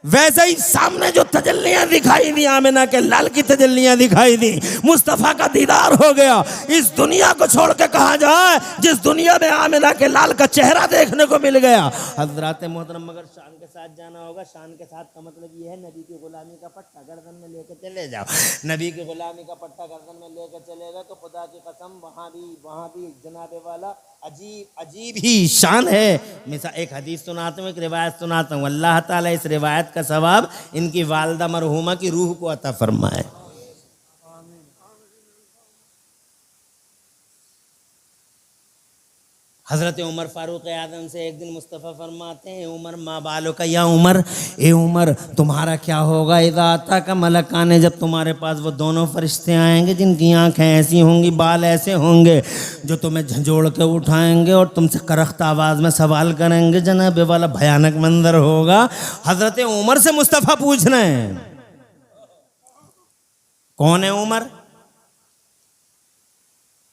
वैसे ही सामने जो तजल्लियां दिखाई दी, आमिना के लाल की तजल्लियां दिखाई दी, मुस्तफ़ा का दीदार हो गया। इस दुनिया को छोड़ के कहा जाए जिस दुनिया में आमिना के लाल का चेहरा देखने को मिल गया। हजरत मोहतरम, मगर शान के साथ जाना होगा। शान के साथ का मतलब ये है नबी की गुलामी का पट्टा गर्दन में लेकर चले जाओ। नबी की गुलामी का पट्टा गर्दन में लेकर चले गए तो खुदा की कसम वहाँ भी जनाबे वाला अजीब ही शान है। मिसाल एक हदीस सुनाता हूँ, एक रिवायत सुनाता हूँ। अल्लाह ताला इस रिवायत का सवाब इनकी वालदा मरहूमा की रूह को अता फरमाए। हज़रत उमर फ़ारूक आज़म से एक दिन मुस्तफ़ा फरमाते हैं, उमर माँ बालों का, या उमर, ए उमर तुम्हारा क्या होगा इज़ा आता का मलकाने, जब तुम्हारे पास वो दोनों फरिश्ते आएंगे जिनकी आंखें ऐसी होंगी, बाल ऐसे होंगे, जो तुम्हें झंझोड़ के उठाएंगे और तुमसे करख्त आवाज़ में सवाल करेंगे। जनाब वाला भयानक मंजर होगा। हज़रत उमर से मुस्तफ़ा पूछ रहे हैं, कौन है उमर?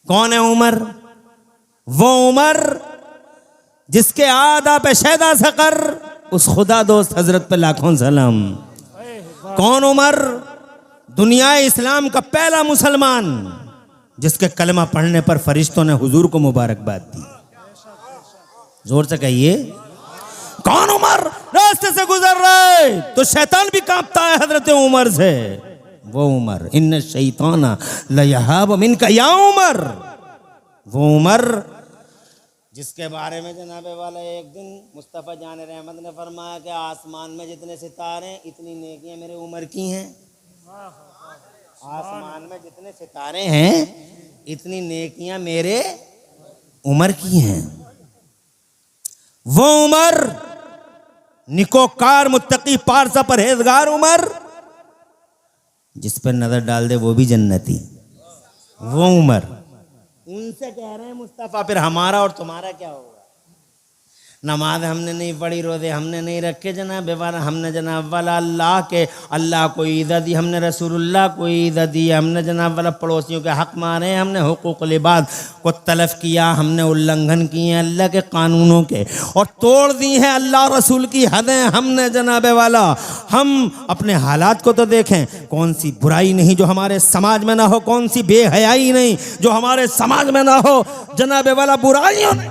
कौन है उमर? वो उमर जिसके आदा पे शैदा सकर, उस खुदा दोस्त हजरत पे लाखों सलाम। कौन उमर? दुनिया इस्लाम का पहला मुसलमान जिसके कलमा पढ़ने पर फरिश्तों ने हुजूर को मुबारकबाद दी। जोर से कहिए, कौन उमर? रास्ते से गुजर रहे तो शैतान भी कांपता है हजरत उमर से। वो उमर, इन्न शैताना लयहाब मिनका या उमर। वो उमर जिसके बारे में जनाबे वाला एक दिन मुस्तफ़ा जान रहमत ने फरमाया कि आसमान में जितने सितारे हैं इतनी नेकियां मेरे उमर की हैं। आसमान में जितने सितारे हैं इतनी नेकियां मेरे उमर की हैं। वो उमर निकोकार मुत्तकी पारसा परहेजगार उमर, जिस पर नजर डाल दे वो भी जन्नती। वो उमर, उनसे कह रहे हैं मुस्तफ़ा, फिर हमारा और तुम्हारा क्या होगा? नमाज हमने नहीं पढ़ी, रोज़े हमने नहीं रखे जनाब वाला, हमने जनाब वाला अल्लाह को इज़्ज़त दी, हमने रसूलुल्लाह को इज़्ज़त दी, हमने जनाब वाला पड़ोसियों के हक़ मारे, हमने हुकूक़ुल इबाद को तलफ़ किया, हमने उल्लंघन किए हैं अल्लाह के कानूनों के और तोड़ दी हैं अल्लाह रसूल की हदें हमने जनाब वाला। हम अपने हालात को तो देखें, कौन सी बुराई नहीं जो हमारे समाज में ना हो, कौन सी बेहयाई नहीं जो हमारे समाज में ना हो। जनाब वाला बुराइयों ने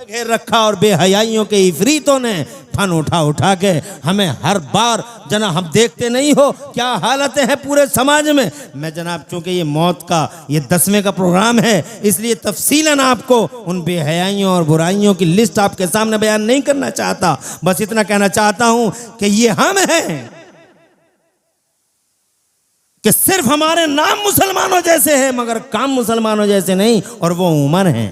घेर रखा और बेहयाइयों के इफरीतों ने फन उठा के हमें हर बार जना, हम देखते नहीं हो क्या हालतें हैं पूरे समाज में। मैं जनाब चूंकि ये मौत का ये 10वें का प्रोग्राम है, इसलिए तफसीलन आपको उन बेहयाइयों और बुराइयों की लिस्ट आपके सामने बयान नहीं करना चाहता। बस इतना कहना चाहता हूं कि ये हम हैं कि सिर्फ हमारे नाम मुसलमानों जैसे हैं मगर काम मुसलमानों जैसे नहीं, और वो उमर हैं।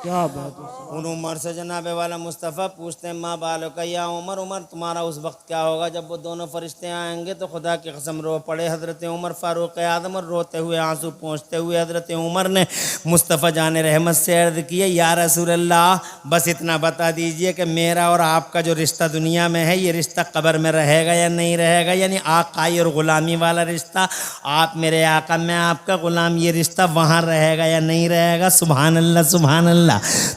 क्या बात है। उन उमर से जनाबे वाला मुस्तफ़ा पूछते हैं, माँ बालों का, या उमर, उमर तुम्हारा उस वक्त क्या होगा जब वो दोनों फरिश्ते आएंगे? तो खुदा की कसम रो पड़े हज़रत उमर फ़ारूक आज़म, और रोते हुए आंसू पोंछते हुए हज़रत उमर ने मुस्तफ़ा जान रहमत से अर्ज़ किया, या रसूल अल्लाह, बस इतना बता दीजिए कि मेरा और आपका जो रिश्ता दुनिया में है, ये रिश्ता कब्र में रहेगा या नहीं रहेगा? यानी आकाई और ग़ुलामी वाला रिश्ता, आप मेरे आका, मैं आपका ग़ुलाम, ये रिश्ता वहाँ रहेगा या नहीं रहेगा? सुभान अल्लाह, सुभान अल्लाह।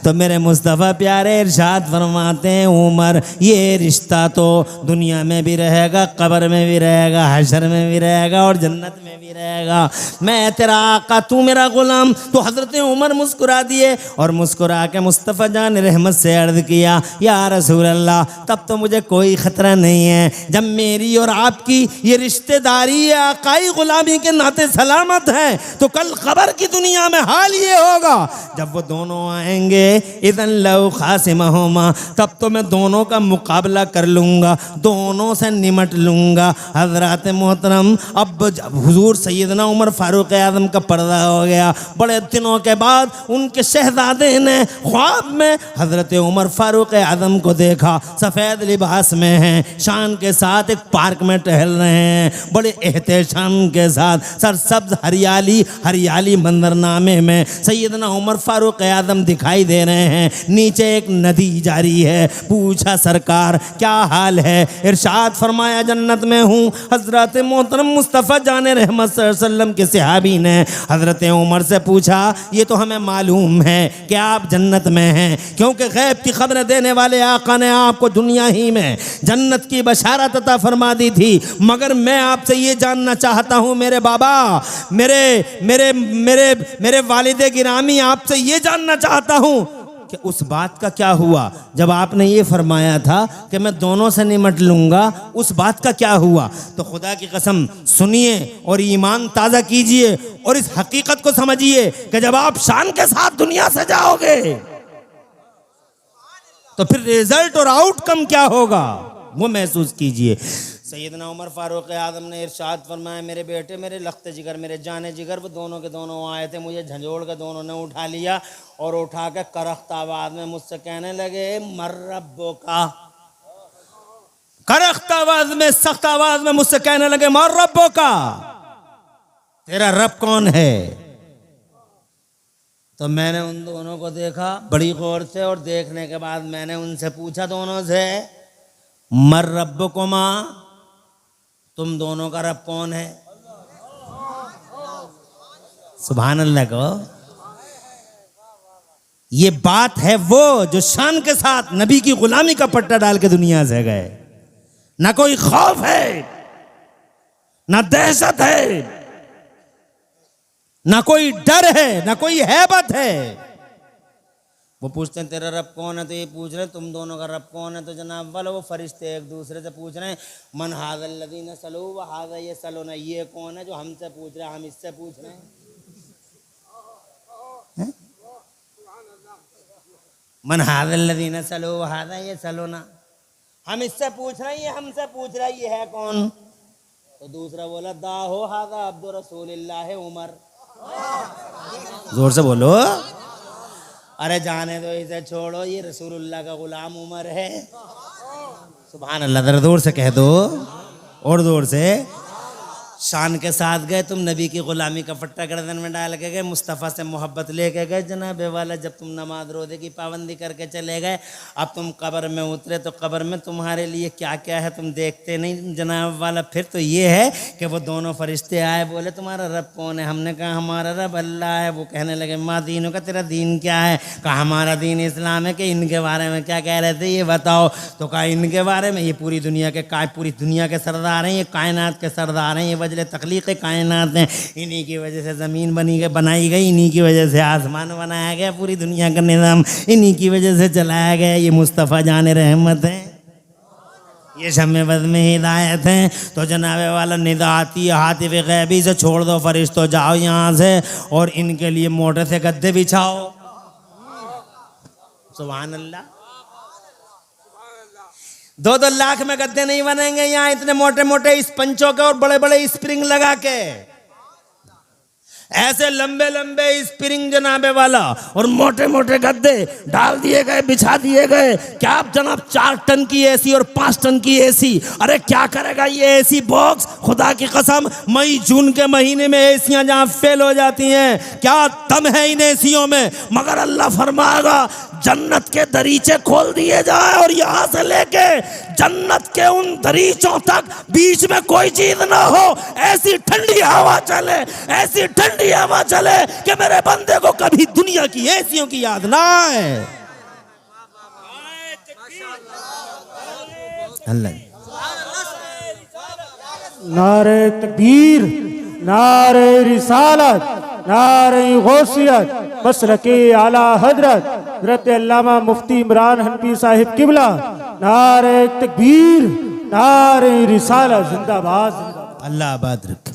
तो मेरे मुस्तफ़ा प्यारे इरशाद फरमाते हैं, उमर ये रिश्ता तो दुनिया में भी रहेगा, कब्र में भी रहेगा, हशर में भी रहेगा और जन्नत में भी रहेगा। मैं तेरा आका, तू मेरा गुलाम। तो हज़रत उमर मुस्कुरा दिए और मुस्कुरा के मुस्तफ़ा जान रहमत से अर्ज़ किया, या रसूल अल्लाह, तब तो मुझे कोई ख़तरा नहीं है। जब मेरी और आपकी ये रिश्तेदारी आकाई ग़ुलामी के नाते सलामत है, तो कल क़ब्र की दुनिया में हाल ये होगा, जब वो दोनों आएंगे, इज़न लव ख़ासिमहुमा, तब तो मैं दोनों का मुकाबला कर लूँगा, दोनों से निमट लूँगा। हज़रत मोहतरम, अब जब हुजूर सैयदना उमर फ़ारूक आज़म का पर्दा हो गया, बड़े दिनों के बाद उनके शहज़ादे ने ख्वाब में हज़रत उमर फ़ारूक आज़म को देखा। सफ़ेद लिबास में हैं, शान के साथ एक पार्क में टहल रहे हैं, बड़े एहतशाम के साथ, सरसब्ज़ हरियाली हरियाली मंजरनामे में सैयदना उमर फ़ारूक आज़म दिखाई दे रहे हैं। हैं, नीचे एक नदी जारी है। पूछा सरकार क्या हाल है? इरशाद फरमाया जन्नत में हूँ। हजरत मोहतरम मुस्तफ़ा जान रहमत सल्लल्लाहु अलैहि वसल्लम के सहाबी ने हजरत उमर से पूछा ये तो हमें मालूम है कि आप जन्नत में हैं, क्योंकि गैब की खबरें देने वाले आका ने आपको दुनिया ही में जन्नत की बशारत अता फरमा दी थी, मगर मैं आपसे ये जानना चाहता हूँ मेरे बाबा, मेरे मेरे मेरे मेरे वालिदे गिरामी, आपसे ये जानना चाहता हूँ कि उस बात का क्या हुआ जब आपने ये फरमाया था कि मैं दोनों से निमट लूँगा, उस बात का क्या हुआ? तो खुदा की कसम सुनिए और ईमान ताज़ा कीजिए और इस हकीकत को समझिए कि जब आप शान के साथ दुनिया से जाओगे तो फिर रिजल्ट और आउटकम क्या होगा वो महसूस कीजिए। सैयदना उमर फारूक आज़म ने इरशाद फरमाया मेरे बेटे, मेरे लख्त जिगर, मेरे जाने जिगर, वो दोनों के दोनों आए थे, मुझे झंझोड़ के दोनों ने उठा लिया और उठा के करख्त आवाज में मुझसे कहने लगे मर रब्बो का। करख्त आवाज में, सख्त आवाज में मुझसे कहने लगे मर रब्बो का, तेरा रब कौन है? तो मैंने उन दोनों को देखा बड़ी गौर से और देखने के बाद मैंने उनसे पूछा दोनों से मर रब्बुकुमा, तुम दोनों का रब कौन है? सुभान अल्लाह को। ये बात है वो जो शान के साथ नबी की गुलामी का पट्टा डाल के दुनिया से गए। ना कोई खौफ है, ना दहशत है, ना कोई डर है, ना कोई हैबत है। वो पूछते हैं तेरा रब कौन है, तो ये पूछ रहे तुम दोनों का रब कौन है? तो जनाब वाला वो फरिश्ते एक दूसरे से पूछ रहे हैं मन हाज़ल लज़ीना सलू व हाज़ा ये सलूना, ये कौन है जो हमसे पूछ रहे हैं, हम इससे पूछ रहे हैं? मन हाज़ल लज़ीना सलू व हाज़ा ये सलूना, हम इससे पूछ रहे हैं, ये हमसे पूछ रहा है, ये है कौन? तो दूसरा बोला दा हो हाज़ा अब्दु रसूलिल्लाह उमर। जोर से बोलो। अरे जाने दो, इसे छोड़ो, ये रसूलुल्लाह का गुलाम उमर है। सुभान अल्लाह, जरा जोर से कह दो और जोर से। शान के साथ गए तुम, नबी की गुलामी का पट्टा गर्दन में डाल के गए, मुस्तफ़ा से मोहब्बत लेके गए जनाब वाला। जब तुम नमाज रोज़े की पाबंदी करके चले गए, अब तुम कब्र में उतरे तो कब्र में तुम्हारे लिए क्या क्या है तुम देखते नहीं जनाब वाला। फिर तो ये है कि वो दोनों फरिश्ते आए, बोले तुम्हारा रब कौन है? हमने कहा हमारा रब अल्लाह है। वो कहने लगे माँ दीनों का, तेरा दीन क्या है? कहा हमारा दीन इस्लाम है। कि इनके बारे में क्या कह रहे थे ये बताओ? तो कहा इनके बारे में, ये पूरी दुनिया के सरदार हैं, ये कायनात के सरदार हैं, ये वजह तख्लीक़ कायनात हैं, इन्हीं की वजह से ज़मीन बनाई गई, इन्हीं की वजह से आसमान बनाया गया, पूरी दुनिया का निज़ाम इन्हीं की वजह से चलाया गया। ये मुस्तफ़ा जान रहमत हैं, ये शम्मे बज़ में हिदायत हैं। तो जनाबे वाला निदा आती है हातिफ़ गैबी से, छोड़ दो फरिश्तों, जाओ यहाँ से और इनके लिए मोटे से गद्दे बिछाओ। सुभान अल्लाह। 2-2 लाख में गद्दे नहीं बनेंगे यहाँ, इतने मोटे मोटे स्पंचों के और बड़े बड़े स्प्रिंग लगा के, ऐसे लंबे लंबे स्प्रिंग जनाबे वाला और मोटे मोटे गद्दे डाल दिए गए, बिछा दिए गए। क्या आप जनाब 4 टन की एसी और 5 टन की एसी, अरे क्या करेगा ये एसी बॉक्स? खुदा की कसम, मई जून के महीने में एसियां जहां फेल हो जाती हैं, क्या दम है इन एसियों में? मगर अल्लाह फरमाएगा जन्नत के दरीचे खोल दिए जाए और यहां से लेके जन्नत के उन दरीचों तक बीच में कोई चीज ना हो, ऐसी ठंडी हवा चले, ऐसी ठंडी हवा चले कि मेरे बंदे को कभी दुनिया की एसियों की याद ना आए। अल्लाह। नारे तकबीर, नारे रिसालत, नारे गौसियत, मसलके आला हजरत हजरत अल्लामा मुफ्ती इमरान हनफी साहिब किबला। नारे तकबीर, नारे रिसालत, जिंदाबाद। अल्लाह आबाद रखे।